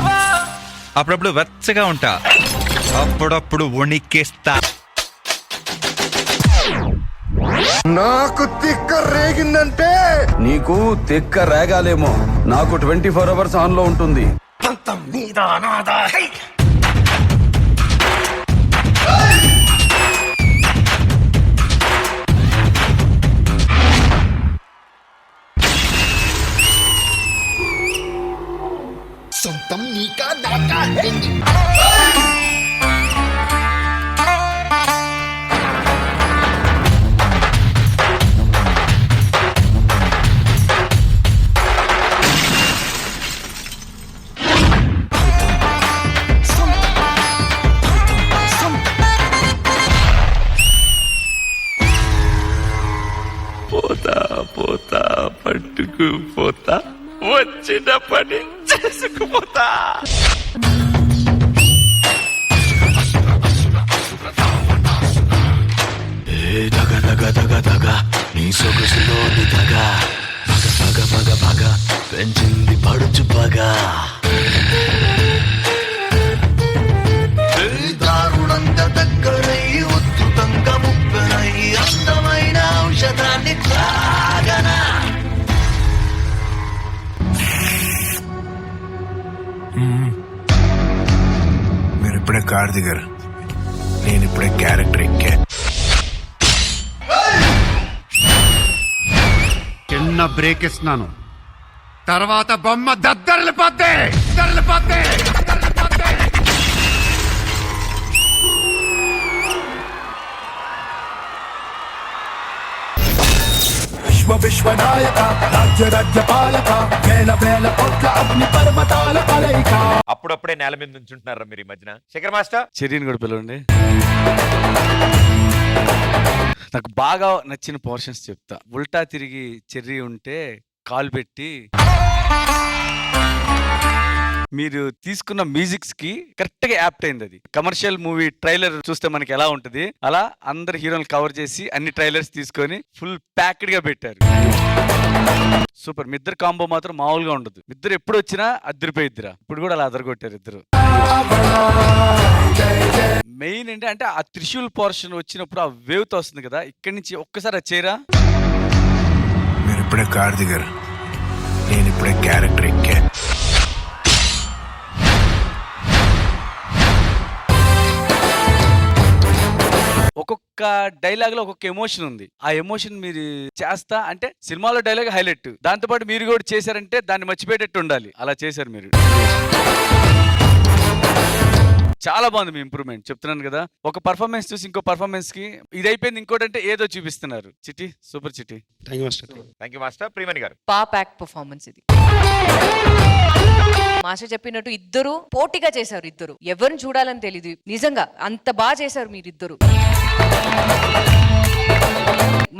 అప్పుడప్పుడు వెచ్చగా ఉంటా, అప్పుడప్పుడు వణికేస్తా. నాకు తిక్క రేగిందంటే నీకు తిక్క రేగాలేమో, నాకు 24 hours ఆన్ లో ఉంటుంది. సొంతం నీకా నాకా చిన్న పని చేసుకుపోతా. నీ సొగసులోని దగా పగ పగ పగ పగ పెంచింది పడుచు పగా దారుణంగా దగ్గరై ఉద్ధృతంగా ముప్పెనై అందమైన ఔషధాన్ని త్రాగనా. మీరు ఇప్పుడే కారు దిగారు, నేను ఇప్పుడే క్యారెక్టర్ ఎక్కా. చిన్న బ్రేక్ ఇస్తున్నాను, తర్వాత బొమ్మ దద్దరిల్లిపోద్ది. విశ్వనాయక రాజ్య రాజ్యపాలక వేల వేల కోట్ల అగ్ని పర్వతాల కలయిక. అప్పుడప్పుడే నేల మీద నుంచుంటున్నారా మీరు ఈ మధ్యన? శేఖర్ మాస్టర్ చెర్రీని కూడా పిలవండి. నాకు బాగా నచ్చిన పోర్షన్స్ చెప్తా. ఉల్టా తిరిగి చెర్రీ ఉంటే కాల్ పెట్టి మీరు తీసుకున్న మ్యూజిక్స్ కి కరెక్ట్ గా యాప్ట్ అయింది. అది కమర్షియల్ మూవీ ట్రైలర్ చూస్తే మనకి ఎలా ఉంటది, అలా అందరు హీరోలు కవర్ చేసి అన్ని ట్రైలర్స్ తీసుకొని ఫుల్ ప్యాక్డ్ గా పెట్టారు. సూపర్. మీ ఇద్దరు కాంబో మాత్రం మామూలుగా ఉండదు. ఇద్దరు ఎప్పుడు వచ్చినా అద్దరిపోయిద్దిరా. ఇప్పుడు కూడా అలా అదరగొట్టారు ఇద్దరు. మెయిన్ ఏంటి అంటే ఆ త్రిశూల్ పోర్షన్ వచ్చినప్పుడు ఆ వేవ్ తో వస్తుంది కదా, ఇక్కడి నుంచి ఒక్కసారి వచ్చేరా. మీరు ఇప్పుడే కారు దిగారు, నేను ఇప్పుడే క్యారెక్టర్ ఎక్కా. ఒక్కొక్క డైలాగ్ లో ఒక్కొక్క ఎమోషన్ ఉంది. ఆ ఎమోషన్ మీరు చేస్తా అంటే సినిమాలో డైలాగ్ హైలైట్, దాంతో పాటు మీరు కూడా చేశారంటే దాన్ని మర్చిపోయేటట్టు ఉండాలి. అలా చేశారు మీరు. చాలా బాగుంది మీ ఇంప్రూవ్మెంట్. చెప్తున్నాను కదా, ఒక పర్ఫార్మెన్స్ చూసి ఇంకో పర్ఫార్మెన్స్ కి ఇది అయిపోయింది ఇంకోటి అంటే ఏదో చూపిస్తున్నారు. చిట్టి సూపర్ చిట్టి. Thank you master. ప్రియమణి గారు ప్యాక్ పర్ఫార్మెన్స్ ఇది. మాస్టర్ చెప్పినట్టు ఇద్దరు పోటీగా చేశారు. ఇద్దరు ఎవరిని చూడాలని తెలీదు. నిజంగా అంత బాగా చేశారు మీరిద్దరు.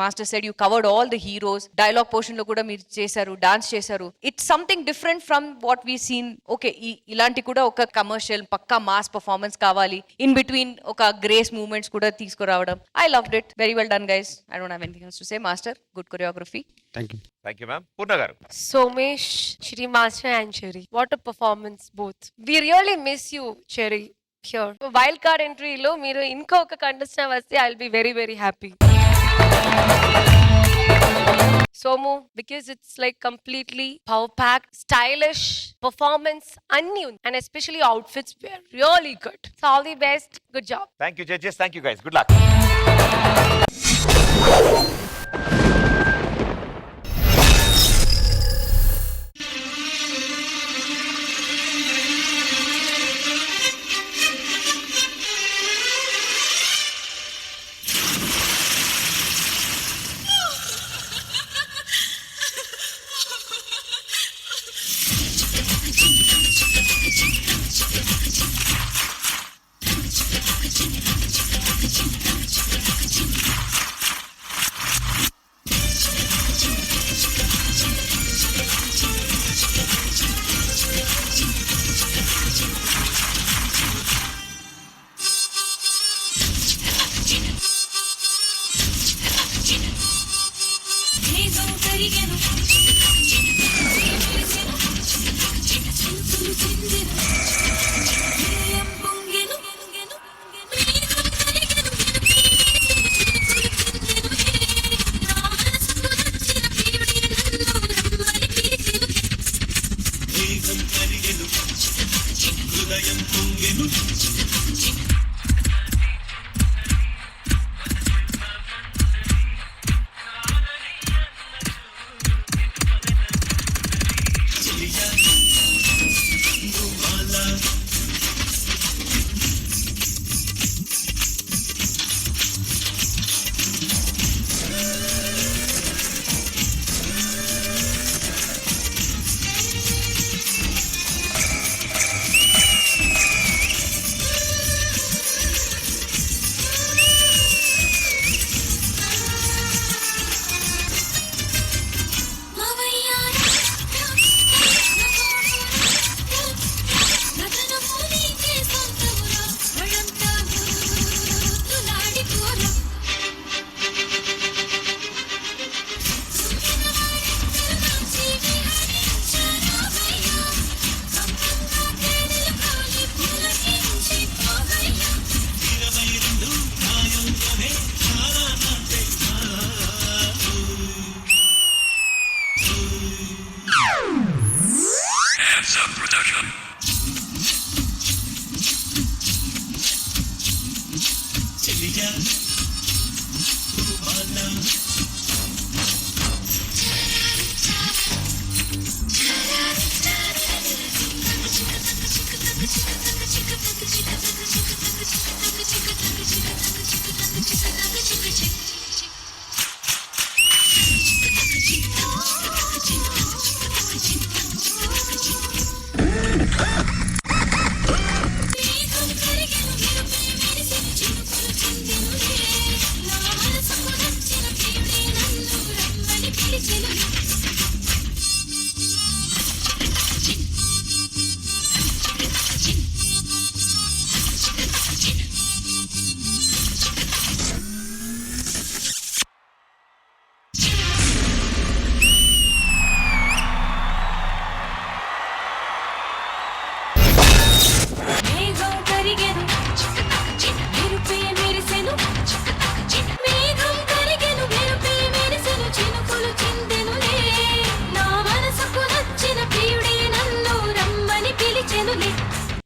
Master said you covered all the heroes. Dialogue portion లో కూడా మీరు చేశారు, డాన్స్ చేశారు. It's something different from what we seen. Okay, ఇలాంటి కూడా ఒక కమర్షియల్ పక్కా మాస్ పర్ఫార్మెన్స్ కావాలి. ఇన్ బిట్వీన్ ఒక గ్రేస్ మూవ్మెంట్స్ కూడా తీసుకురావడం. I loved it. Very well done guys. I don't have anything else to say. Master, good choreography. Thank you ma'am. Purna garu Somesh, Shri Master and Cherry. What a performance both. We really miss you, Cherry, here. Wild card entry lo మీరు ఇంకో ఒక contestant వస్తే I'll be very very happy. Somu, because it's like completely power packed, stylish performance anni undi, and especially outfits were really good. So all the best. Good job. Thank you judges. Thank you guys. Good luck.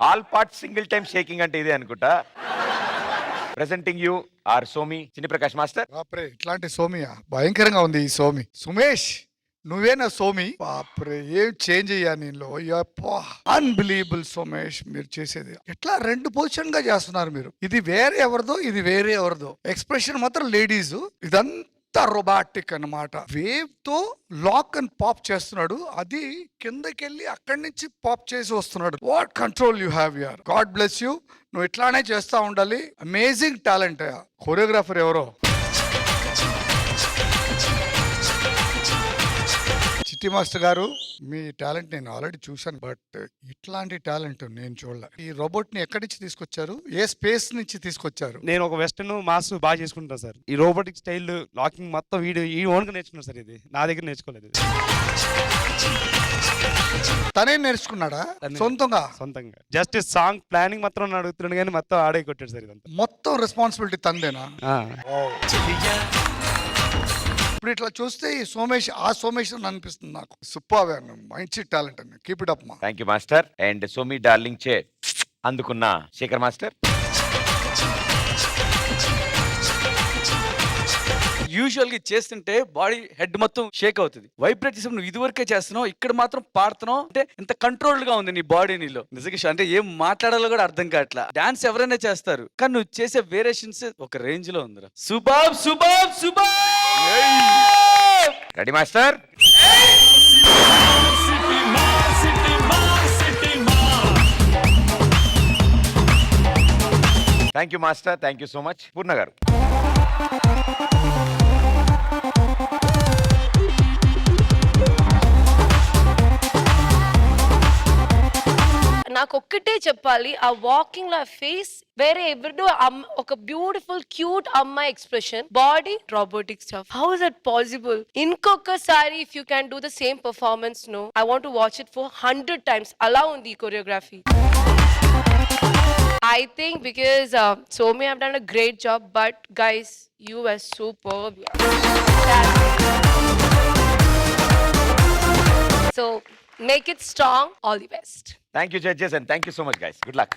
All part single time shaking అంటే ఇదే అనుకుంటా. Presenting you are సోమి, చిన్ని Prakash master. బాప్రే, ఇట్లాంటి సోమియా భయంకరంగా ఉంది ఈ సోమి. సుమేష్ నువ్వేనా సోమి? బాప్రే, ఏం చేంజ్ అయ్యా నీలో. అన్బిలీవబుల్ సోమేష్, మీరు చేసేది ఎట్లా 2 పొజిషన్ గా చేస్తున్నారు మీరు. ఇది వేరే ఎవరిదో, ఇది వేరే ఎవరిదో. ఎక్స్ప్రెషన్ మాత్రం లేడీస్, ఇదంతా రొబాటిక్ అన్నమాట. వేవ్ తో లాక్ అండ్ పాప్ చేస్తున్నాడు, అది కిందకెళ్ళి అక్కడి నుంచి పాప్ చేసి వస్తున్నాడు. What control you have your. God bless you. నువ్వు ఇట్లానే చేస్తా ఉండాలి. Amazing talent. కొరియోగ్రాఫర్ ఎవరో చిట్టి మాస్టర్ గారు, మీ టాలెంట్ నేను ఆల్రెడీ చూశాను, బట్ ఇట్లాంటి టాలెంట్ నేను చూడలే. ఈ రోబోట్ ని ఎక్కడి నుంచి తీసుకొచ్చారు? ఏ స్పేస్ నుంచి తీసుకొచ్చారు? నేను ఒక వెస్టర్న్ మాస్ బాగా చేసుకుంటాను సార్. ఈ రోబోటిక్ స్టైల్ లాకింగ్ మొత్తం వీడు ఈ ఓన్గా నేర్చుకున్నాను సార్. ఇది నా దగ్గర నేర్చుకోలేదు. తనే నేర్చుకున్నాడా సొంతంగా? సొంతంగా జస్ట్ సాంగ్ ప్లానింగ్ మాత్రం అడుగుతున్నాడు కానీ మొత్తం ఆడే కొట్టాడు సార్. ఇదంతా మొత్తం రెస్పాన్సిబిలిటీ తందేనా? ఇప్పుడు ఇట్లా చూస్తే ఈ సోమేష్ ఆ సోమేష్ అని అనిపిస్తుంది నాకు. సూపర్, మంచి టాలెంట్ అండి. కీప్ ఇట్ అప్ మా. Thank you master. And సోమి darling చే అందుకున్న శేఖర్ మాస్టర్. యూజువల్ గా చేస్తుంటే బాడీ హెడ్ మొత్తం షేక్ అవుతుంది. వైబ్రేట్ చేసి నువ్వు ఇదివరకే చేస్తున్నావు, ఇక్కడ మాత్రం పాడుతున్నావు అంటే ఎంత కంట్రోల్డ్ గా ఉంది నీ బాడీ నీలో. నిజంగా అంటే ఏం మాట్లాడాలో కూడా అర్థం కావట్లా. డాన్స్ ఎవరైనా చేస్తారు, కానీ నువ్వు చేసే వేరియేషన్స్ ఒక రేంజ్ లో ఉందిరా. Super super super. Ready master? Thank you master. Thank you so much. Purna garu. నాకు ఒక్కటే చెప్పాలి, ఆ వాకింగ్ లో ఫేస్ వేరే ఎవరిదో ఒక బ్యూటిఫుల్ క్యూట్ అమ్మాయి expression, body robotic stuff. How is that possible? ఇంకొకసారి if you can do the same performance, no I want to watch it for 100 times. అలా ఉంది ఈ choreography. I think because Somi have done a great job, but guys, you were superb. So make it strong. All the best. Thank you judges and thank you so much guys. Good luck.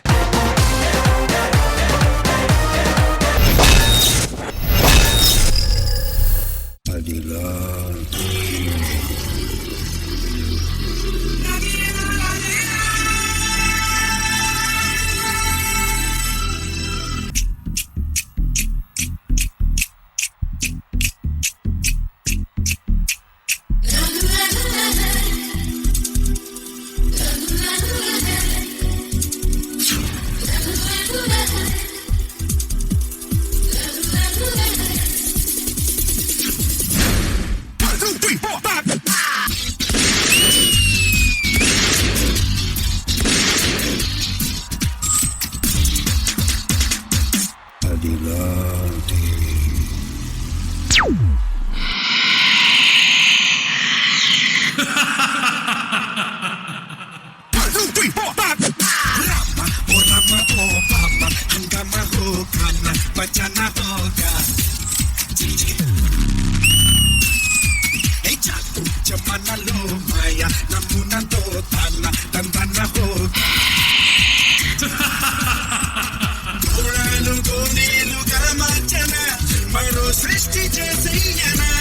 Jamana lo maya, namuna to tana, tandana ho చెయ్యనా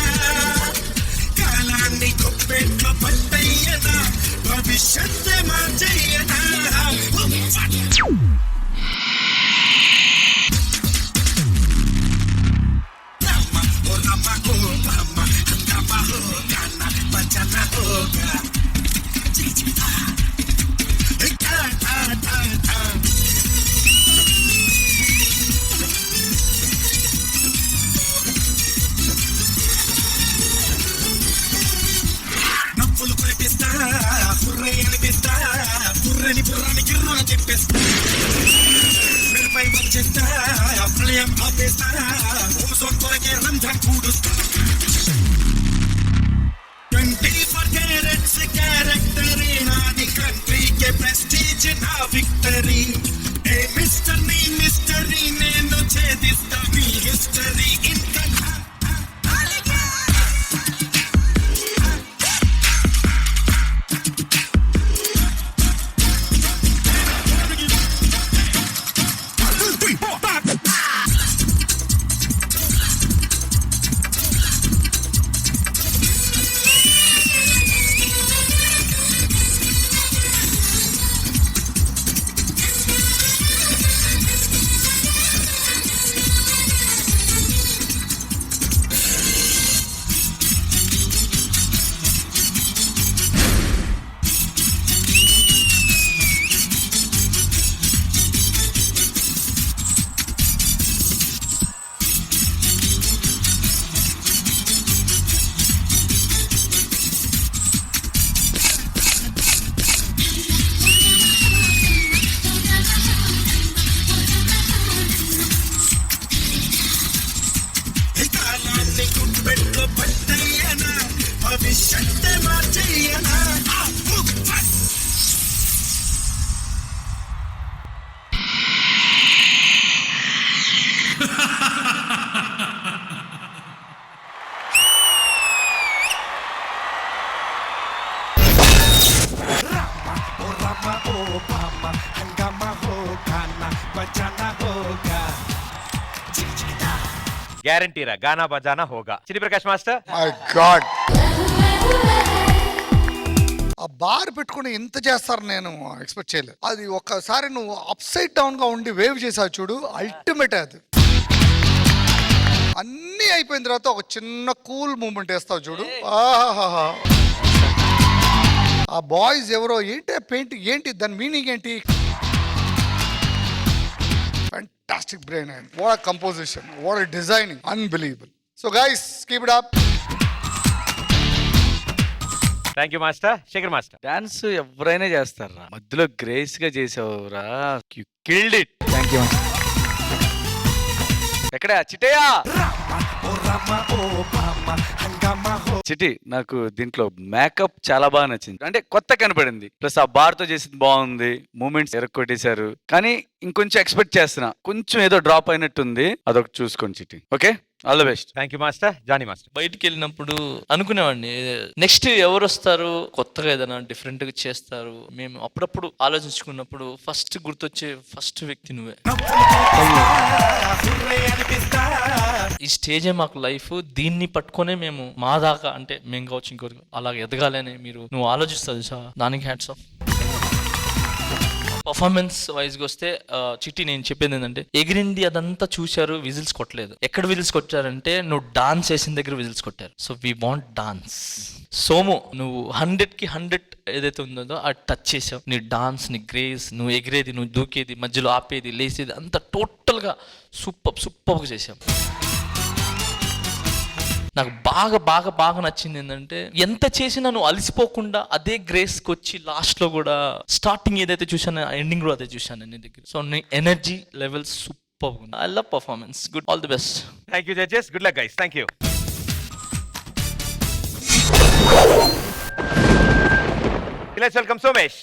కాలాన్ని కొప్పెట్లో పట్టయ్యనా భవిష్యత్తు మార్చెయ్యనా నవ్వులు కురిపిస్తా బుర్రే అనిపిస్తా బుర్రని బుర్రని గిర్రున చెప్పేస్తా మెరుపై వచ్చేస్తా ప్రళయం ఆపేస్తా ఓసోన్ కొరకే రంధ్రం కూడుస్తా 24 carats క్యారెక్టర్ నాది కంట్రీకే ప్రెస్టీజ్ నా విక్టరీ ఏ మిస్టరీ నేను ఛేదిస్తా మీ హిస్టరీ ఇంకా గ్యారంటీరా గానా బజానా హోగా. చిన్ని ప్రకాష్ మాస్టర్. మై గాడ్, ఆ బార్ పెట్టుకుని ఇంత చేస్తారు నేను ఎక్స్పెక్ట్ చేయలేదు. అది ఒక్కసారి నువ్వు అప్ సైడ్ డౌన్ గా ఉండి వేవ్ చేసావు చూడు, అల్టిమేట్. అది అన్నీ అయిపోయిన తర్వాత ఒక చిన్న కూల్ మూమెంట్ వేస్తావు చూడు. ఆహాహా, ఆ బాయ్స్ ఎవరో ఏంటి పెయింట్ ఏంటి దాని మీనింగ్ ఏంటి? Fantastic brain and what a composition, what a designing, unbelievable. So guys, keep it up. Thank you master. Shekhar master. Dance ఎవరైనా చేస్తారా, మధ్యలో గ్రేస్ గా చేసావురా, you killed it. Thank you. ఎక్కడ చిటయ్యా? చిటి, నాకు దీంట్లో మేకప్ చాలా బాగా నచ్చింది, అంటే కొత్త కనపడింది. ప్లస్ ఆ బార్ తో చేసింది బాగుంది, మూమెంట్స్ ఎరక్కొట్టేశారు. కానీ ఇంకొంచెం ఎక్స్పెక్ట్ చేస్తున్నా, కొంచెం ఏదో డ్రాప్ అయినట్టుంది, అదొకటి చూసుకోండి చిటి. Okay, all the best. Thank you master. Jani master. బయటికి వెళ్ళినప్పుడు అనుకునేవాడిని నెక్స్ట్ ఎవరు వస్తారు, కొత్తగా ఏదైనా డిఫరెంట్ గా చేస్తారు. మేము అప్పుడప్పుడు ఆలోచించుకున్నప్పుడు ఫస్ట్ గుర్తొచ్చే ఫస్ట్ వ్యక్తి నువ్వే. ఈ స్టేజే మాకు లైఫ్, దీన్ని పట్టుకునే మేము మా దాకా, అంటే మేము కావచ్చు ఇంకోరు అలాగే ఎదగాలని నువ్వు ఆలోచిస్తుంది సార్, దానికి హ్యాట్స్ ఆఫ్. పర్ఫార్మెన్స్ వైజ్ గా వస్తే చిట్టి, నేను చెప్పేది ఏంటంటే ఎగిరింది అదంతా చూశారు, విజిల్స్ కొట్టలేదు. ఎక్కడ విజిల్స్ కొట్టారంటే నువ్వు డాన్స్ చేసిన దగ్గర విజిల్స్ కొట్టారు. So we want dance. Somu, నువ్వు 100కి 100 ఏదైతే ఉందో అది టచ్ చేసావు. నీ డాన్స్, నీ గ్రేస్, నువ్వు ఎగిరేది, నువ్వు దూకేది, మధ్యలో ఆపేది, లేసేది, అంతా టోటల్గా సూపర్గా చేసావు. నాకు బాగా బాగా బాగా నచ్చింది ఏంటంటే ఎంత చేసినా నువ్వు అలసిపోకుండా అదే గ్రేస్కి వచ్చి లాస్ట్లో కూడా స్టార్టింగ్ ఏదైతే చూసానో ఎండింగ్ కూడా అదే చూసాను నీ దగ్గర. సో నీ ఎనర్జీ లెవెల్స్ సూపర్ ఉంది. I love performance. Good, all the best. Thank you judges. Good luck guys. Thank you. Let's welcome Somesh.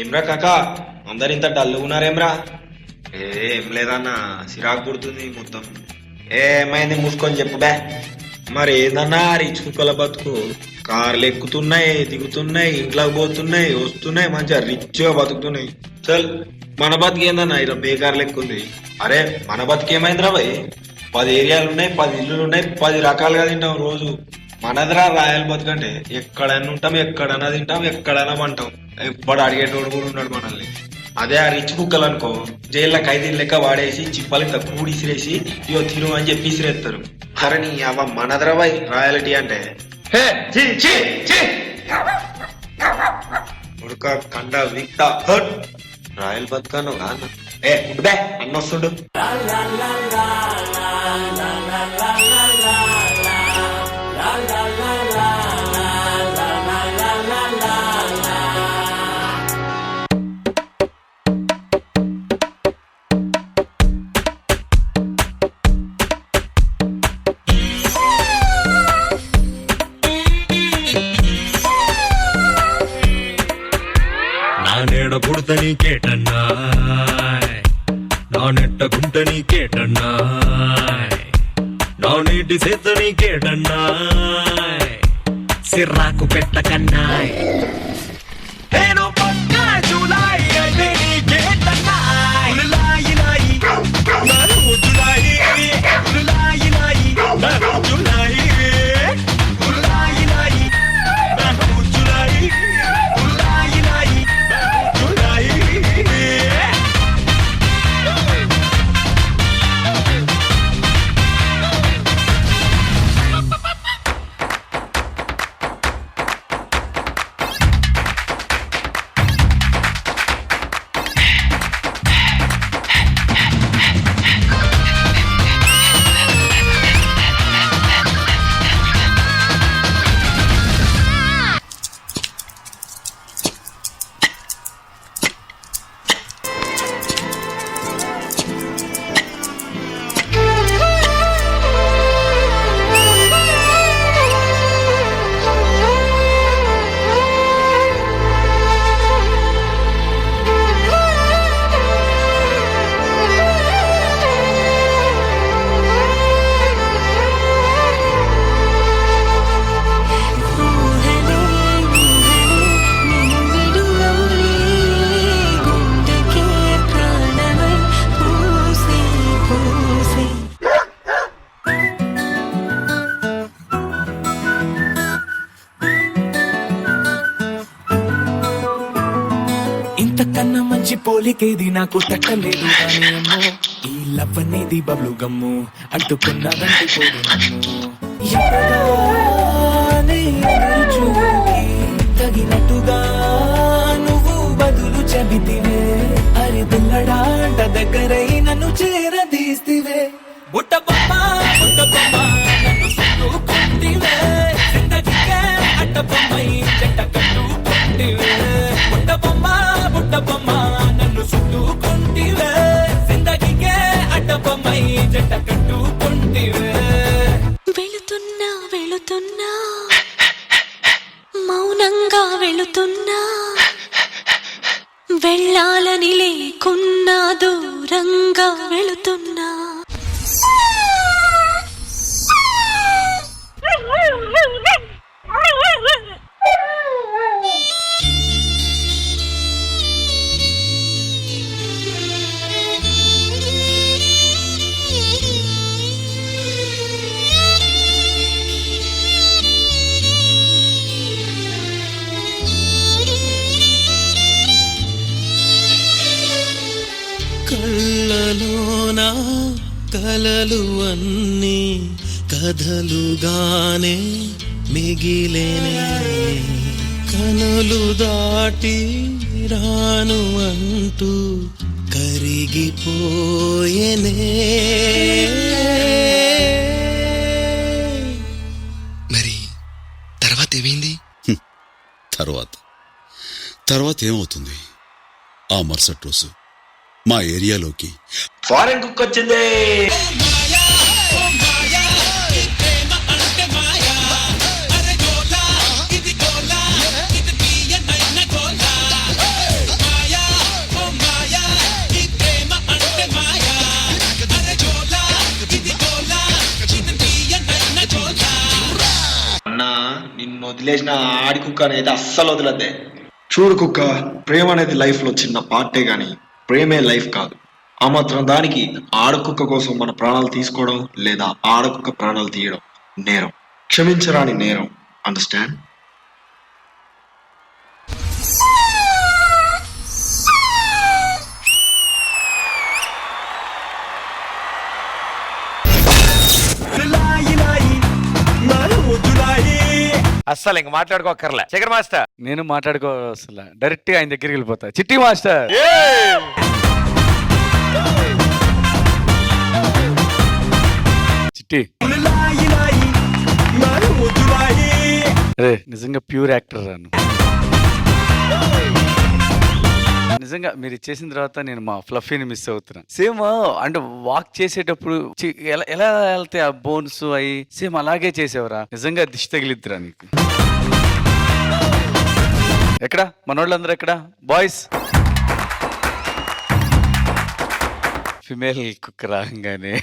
ఏమ్రా కాకా, అందరు ఇంత డల్గా ఉన్నారేమ్రా? ఏం లేదన్నా, సిరాకు పుడుతుంది మొత్తం. ఏమైంది మూసుకొని చెప్పు బే. మరి ఏందన్నా రిచ్ కుక్కల బతుకు? కార్లు ఎక్కుతున్నాయి, దిగుతున్నాయి, ఇంట్లోకి పోతున్నాయి, వస్తున్నాయి, మంచిగా రిచ్గా బతుకుతున్నాయి. చల్ మన బతికేందన్నా ఇలా బేకార్లు ఎక్కుంది. అరే మన బతికేమైందిరా భయ్? 10 ఏరియాలు ఉన్నాయి, 10 ఇల్లులు ఉన్నాయి, 10 రకాలుగా తింటాం రోజు. మనదిరా రాయల్ బతుకంటే ఎక్కడైనా ఉంటాం, ఎక్కడైనా తింటాం, ఎక్కడైనా పంటాం. ఎప్పుడు అడిగేటోడు కూడా ఉన్నాడు మనల్ని. అదే ఆ రిచ్ కుక్కలు అనుకో, జైల్లో ఖైదీలు లెక్క వాడేసి చిప్పలు ఇంత కూడిసిరేసి ఇయో తిను అని చెప్పి ఇసిరేస్తారు. అరే నీ అవ్వ మనదరా భయ్ రాయలిటీ అంటే. హే ఛీ ఛీ ఛీ ఉడక కండ విక్తా హట్ రాయల్ బతుకాను కాన్న. ఏ ఉండే అన్నొస్తుడు. నానేడ పుడత నీకేటన్నా, నా నెట్ట గుంట నీకేటన్నా, నా నీటి సేత నీకేటన్నా, సిర్రాకు పెట్టకన్నా. ఇంతకన్నా మంచి పోలికేది నాకు తట్టలేదు కానేమో. ఈ లవ్ అనేది బబ్లు గమ్ము అంటుకున్నదంటే తగినట్టుగా నువ్వు బదులు చెబితివే. అరే పిల్లడాంట దగ్గరై నన్ను చేరదీస్తివే. బుట్ట బొమ్మ బుట్ట బొమ్మ నన్ను చుట్టుకుంటివే. జిందగీకే అట్ట బొమ్మై చెట్ట కట్టుకుంటివే. బుట్ట బొమ్మ బుట్ట బొమ్మ నన్ను చుట్టుకుంటివే. జిందగీకే అట్ట బొమ్మై చెట్ట కట్టుకుంటివే. వెళుతున్నా వెళుతున్నా మౌనంగా వెళుతున్నా, వెళ్ళాలని లేకున్నా దూరంగా వెళుతున్నా. కళ్ళలోనా కలలు అన్నీ కథలుగానే మిగిలేనే. కనులు దాటి రాను అంటూ కరిగిపోయేనే. మరి తర్వాత ఏమైంది? తర్వాత ఏమవుతుంది? ఆ మరుసటి రోజు మా ఏరియాలోకి ఫారెన్ కుక్ వచ్చింది. అన్నా నిన్ను వదిలేసిన ఆడి కుక్క అనేది అస్సలు వదిలద్దే. చూడు కుక్క, ప్రేమ అనేది లైఫ్ లో చిన్న పార్టే గాని ప్రేమే లైఫ్ కాదు. ఆ మాత్రం దానికి ఆడకుక్క కోసం మన ప్రాణాలు తీసుకోవడం లేదా ఆడకుక్క ప్రాణాలు తీయడం నేరం, క్షమించరాని నేరం. అండర్స్టాండ్? అస్సలు ఇంక మాట్లాడుకోకర్లే. శేఖర్ మాస్టర్, నేను మాట్లాడుకో అసలు డైరెక్ట్ గా ఆయన దగ్గరికి వెళ్ళిపోతా. చిట్టి మాస్టర్, చిట్టి రే, నిజంగా ప్యూర్ యాక్టర్ రాను. నిజంగా మీరు ఇచ్చేసిన తర్వాత నేను మా ఫ్లఫీని మిస్ అవుతున్నా. సేమ్ అంటే వాక్ చేసేటప్పుడు ఎలా వెళ్తాయి ఆ బోన్స్ అవి, సేమ్ అలాగే చేసేవరా. నిజంగా దిష్టి తగిలిద్దురా నీకు. ఎక్కడ మనోళ్ళందరూ ఎక్కడ? బాయ్స్, ఫిమేల్ కుక్క రాగానే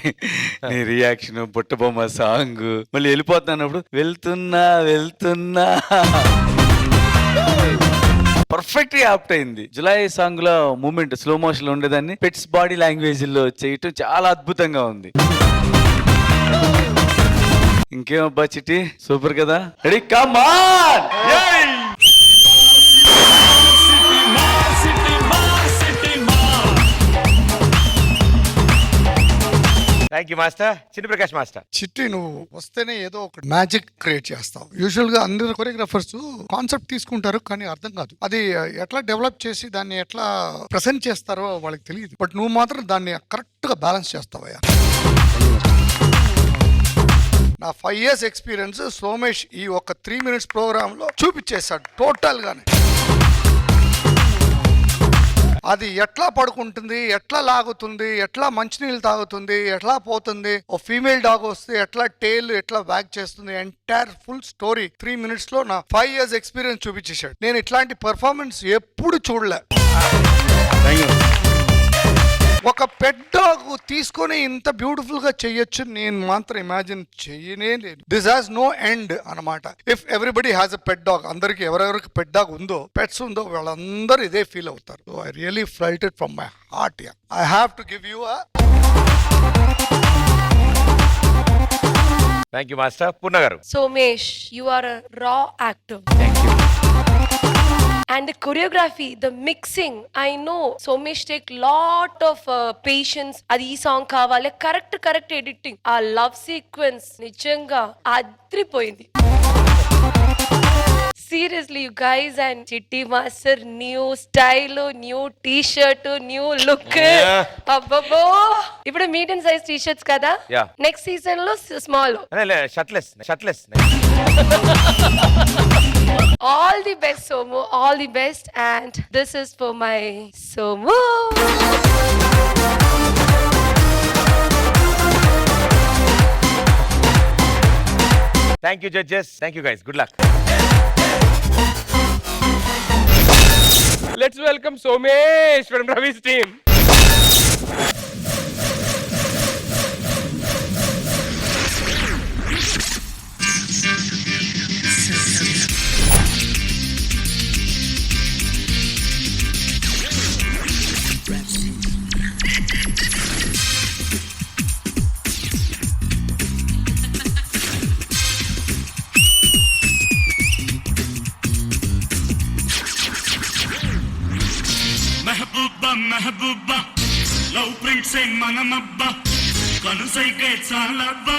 నీ రియాక్షన్, బుట్ట బొమ్మ సాంగ్, మళ్ళీ వెళ్ళిపోతున్నప్పుడు వెళ్తున్నా వెళ్తున్నా పర్ఫెక్ట్ గా యాప్ట్ అయింది. జులై సాంగ్ లో మూమెంట్ స్లో మోషన్ లో ఉండేదాన్ని పెట్స్ బాడీ లాంగ్వేజ్ లో చేయటం చాలా అద్భుతంగా ఉంది. ఇంకేమబ్బా చిట్టి, సూపర్ కదా. Ready, come on. Thank you master. చిన్ని ప్రకాష్ మాస్టర్. చిట్టి, నువ్వు వస్తేనే ఏదో ఒక మ్యాజిక్ క్రియేట్ చేస్తావు. యూజువల్ గా అందరు కొరియోగ్రాఫర్స్ కాన్సెప్ట్ తీసుకుంటారు కానీ అర్థం కాదు, అది ఎట్లా డెవలప్ చేసి దాన్ని ఎట్లా ప్రెసెంట్ చేస్తారో వాళ్ళకి తెలియదు. బట్ నువ్వు మాత్రం దాన్ని కరెక్ట్ గా బ్యాలెన్స్ చేస్తావయ్యా. నా 5 years ఎక్స్పీరియన్స్ సోమేష్ ఈ ఒక 3 minutes ప్రోగ్రామ్ లో చూపించేశాడు టోటల్ గానే. అది ఎట్లా పడుకుంటుంది, ఎట్లా లాగుతుంది, ఎట్లా మంచినీళ్ళు తాగుతుంది, ఎట్లా పోతుంది, ఓ ఫీమేల్ డాగ్ వస్తే ఎట్లా టేల్ ఎట్లా బ్యాక్ చేస్తుంది, ఎంటైర్ ఫుల్ స్టోరీ 3 minutes లో నా 5 years ఎక్స్పీరియన్స్ చూపించేశాడు. నేను ఇట్లాంటి పెర్ఫార్మెన్స్ ఎప్పుడు చూడలే. ఒక పెట్ డాగ్ తీసుకొని ఇంత బ్యూటిఫుల్ గా చెయ్యొచ్చు నేను మాత్రం ఇమాజిన్ చెయ్యనే లేదు. దిస్ హాస్ నో ఎండ్ అన్నమాట. If everybody has a pet dog, అందరికి ఎవరెవరికి పెట్ డాగ్ ఉందో, పెట్స్ ఉందో, వాళ్ళందరూ ఇదే ఫీల్ అవుతారు. So I really felt it from my heart. I have to give you thank you master. Purna garu. Somesh, you are a raw actor. And the choreography, the mixing, I know Somesh take lot of patience. Adi ee song kavale, correct editing. Aa love sequence nijanga adripoyindi. Seriously, you guys, and Chitti Master, new style, new t-shirt, new look. Abbabo. Ippudu medium size t-shirts kada? Yeah. Next season lo small. Shirtless. All the best, Somu. All the best. And this is for my Somu. Thank you judges. Thank you guys. Good luck. Let's welcome Somesh from Ravi's team. మెహబూబా love prints మనమబ్బా కనుసైకే చాలబ్బా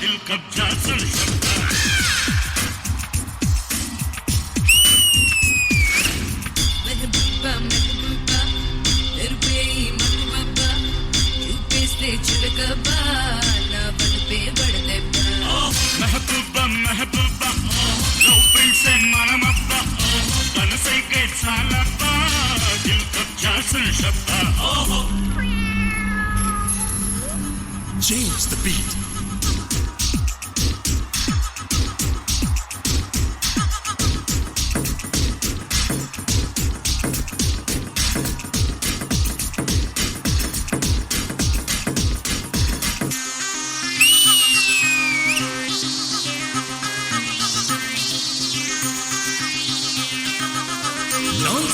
దిల్ కబ్జా సుల్షబ్బా మెహబూబా ఎరుపే మనమబ్బా చూపిస్తే చిలకబ్బా నా బలపే బడదబ్బా మెహబూబా లవ్ ప్రింట్స్ మనమబ్బా కనుసైకే చాలబ్బా దిల్ కబ్జా సుల్షబ్బా. Change the beat.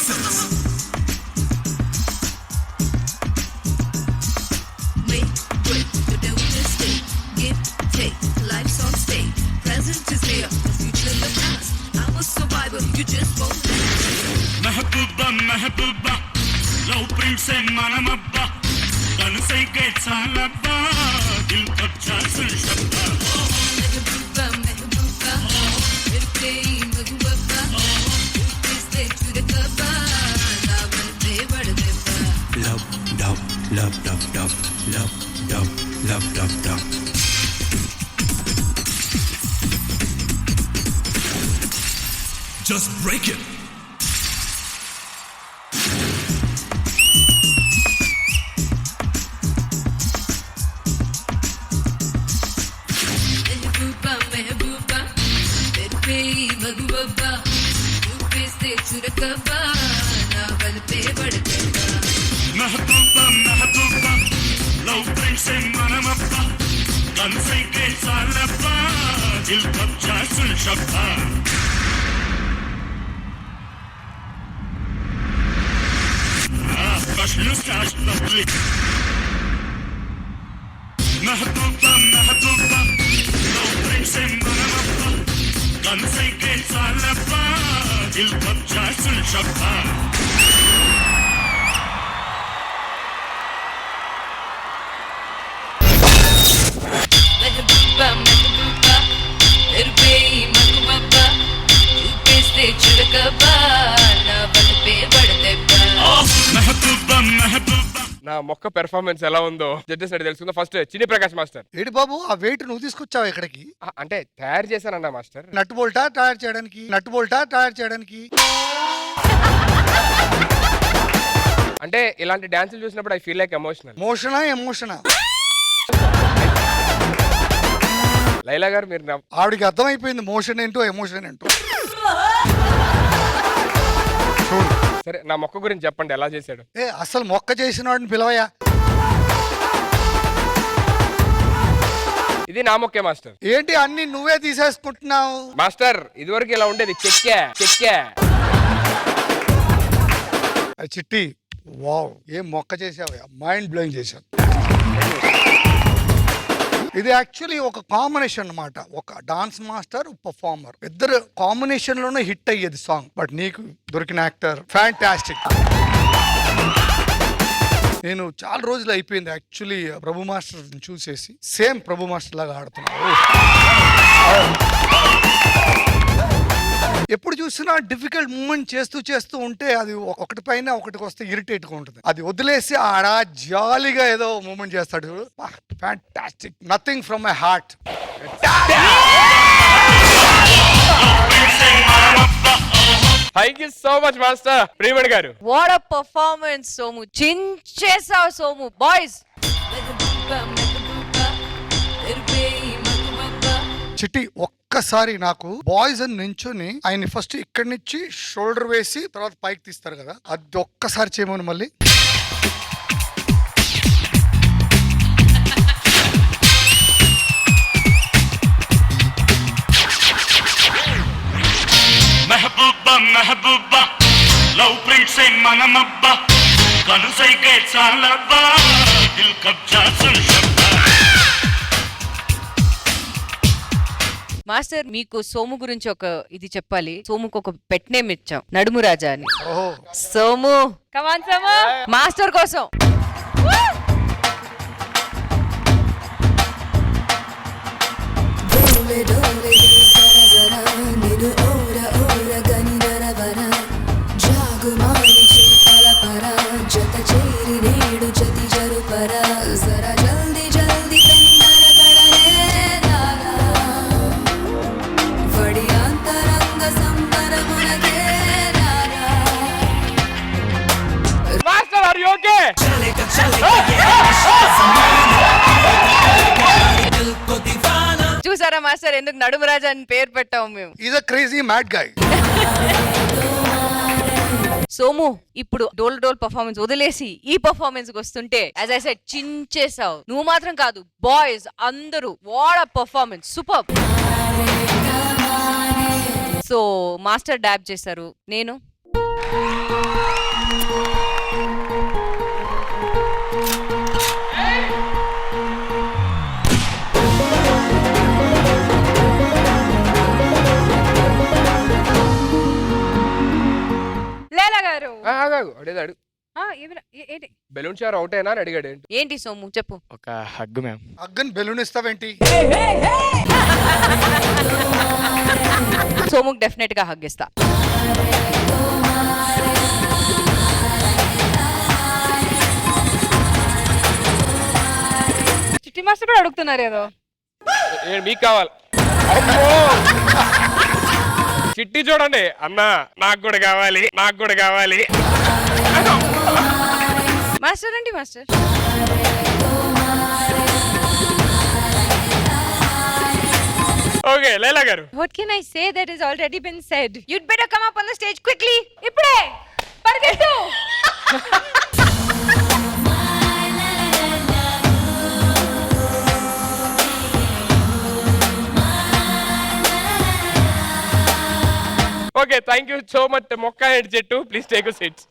nonsense. Wait, the devil is stay. Give, take, life's on stake. Present is here, the future in the past. I'm a survivor, you just won't మెహబూబా మెహబూబా లవ్ ప్రింట్స్ మనమబ్బా కనుసైకే చాలబ్బా దిల్ కబ్జా సున్ షబ్బా Mehbooba, mehbooba, mere play mehbooba. You please stay to the cover. Love and play bad deba. Love, dub, love, dub, dub, love, dub, love, dub, dub. Just break it. Mehbooba, mehbooba, mere play mehbooba. You please stay to the cover. Love and play bad deba. మెహబూబా మెహబూబా love prints మనమబ్బా కనుసైకే చాలబ్బా దిల్ కబ్జా సున్ షబ్బా మెహబూబా మెహబూబా లవ్ ప్రింట్స్ మనమబ్బా కనుసైకే చాలబ్బా దిల్ కబ్జా సున్ షబ్బా Mehbooba, mehbooba, mere play mehbooba. You please stay to the cover. Love and play bad deba. మెహబూబా మెహబూబా నా మొక్క పెర్ఫార్మెన్స్ ఎలా ఉందో జడ్జెస్ అడిగి తెలుసుకుందా. ఫస్ట్ చిన్ని ప్రకాష్ మాస్టర్. ఏడు బాబు ఆ వెయిట్ నువ్వు తీసుకొచ్చావు ఇక్కడికి? అంటే తయారు చేశానన్నా మాస్టర్. నట్టు బోల్టా తయారు చేయడానికి? నట్టు బోల్టా తయారు చేయడానికి? అంటే ఇలాంటి డాన్సులు చూసినప్పుడు ఐ ఫీల్ లైక్ ఎమోషనల్. మోషనా ఎమోషనా? లైలా గారు మీరు ఆవిడికి అర్థమైపోయింది మోషన్ ఏంటో ఎమోషన్ ఏంటో. సరే నా మొక్క గురించి చెప్పండి ఎలా చేశాడు. అసలు మొక్క చేసిన వాడిని పిలవయా. ఇది నా మొక్కే మాస్టర్. ఏంటి అన్ని నువ్వే తీసేసుకుంటున్నావు మాస్టర్? ఇదివరకు ఇలా ఉండేది చెక్కా చెక్కా. చిట్టి వావ్ ఏం మొక్క చేసావయ్యా, మైండ్ బ్లోయింగ్ చేశావు. ఇది యాక్చువల్లీ ఒక కాంబినేషన్ అన్నమాట. ఒక డాన్స్ మాస్టర్ పర్ఫార్మర్ ఇద్దరు కాంబినేషన్ లోనే హిట్ అయ్యేది సాంగ్. బట్ నీకు దొరికిన యాక్టర్ ఫ్యాంటాస్టిక్. నేను చాలా రోజులు అయిపోయింది యాక్చువల్లీ ప్రభు మాస్టర్ చూసేసి. సేమ్ ప్రభు మాస్టర్ లాగా ఆడుతున్నావు. ఎప్పుడు చూసినా డిఫికల్ట్ మూమెంట్ చేస్తూ ఉంటే అది ఒకటి పైన ఒకటికి వస్తే ఇరిటేట్ గా ఉంటుంది. అది వదిలేసి ఆడ జాలీగా ఏదో మూమెంట్ చేస్తాడు. Fantastic. Nothing from my heart. Thank you so much master. Priyamani గారు. What a performance Somu. చించేసావు సోము. బాయ్స్ చిట్టి ఒక్కసారి నాకు బాయ్స్ అని నించుని ఆయన ఫస్ట్ ఇక్కడి నుంచి షోల్డర్ వేసి తర్వాత పైకి తీస్తారు కదా, అది ఒక్కసారి చేయమని మళ్ళీ. మెహబూబా మెహబూబా లవ్ ప్రింట్స్ మనమబ్బా కనుసైకే చాలబ్బా దిల్ కబ్జా సున్ షబ్బా. మాస్టర్ మీకు సోము గురించి ఒక ఇది చెప్పాలి. సోముకు ఒక పెట్ నేమ్ ఇచ్చాం, నడుము రాజా అని. సోము కమాన్ సోము మాస్టర్ కోసం. జత చేరి నేడు జతి జరుపరా జరా జల్ది జల్ది పెందర కడనే లాగా వడి అంతరంగ సంబరమునకే లాగా. Master are you okay? చూసారా మాస్టర్ ఎందుకు నడుము రాజా అని పేరు పెట్టాము మేము. Is a crazy mad guy. Somu ఇప్పుడు డోల్ డోల్ పర్ఫార్మెన్స్ వదిలేసి ఈ పర్ఫార్మెన్స్ కి వస్తుంటే యాజ్ ఐ సెడ్ చించేసావు. నువ్వు మాత్రం కాదు, బాయ్స్ అందరూ. What a performance, super. So master dub చేశారు, నేను ఆగాగు అడేది అడుగు. బెలూన్ షార్ అవుట్ అయినా అని అడిగాడు. ఏంటి ఏంటి సోము చెప్పు. ఒక హగ్ మ్యామ్. అగ్గన్ బెలూన్ ఇస్తావేంటి? సోముకి డెఫినెట్ గా హగ్ ఇస్తా. చిట్టి మాస్టర్ కూడా అడుగుతున్నారు ఏదో. మీకు కావాలి? చిట్టి చూడండి అన్నా, నాకు కూడా కావాలి, నాకు కూడా కావాలి. మాస్టర్ అండి మాస్టర్. ఓకే లైలా గారు. What can I say that has already been said? You'd better come up on the stage quickly. ఇప్పుడే పరిగెత్తు. Okay thank you so much మొక్క అండ్ చెట్టు. Please take you seats.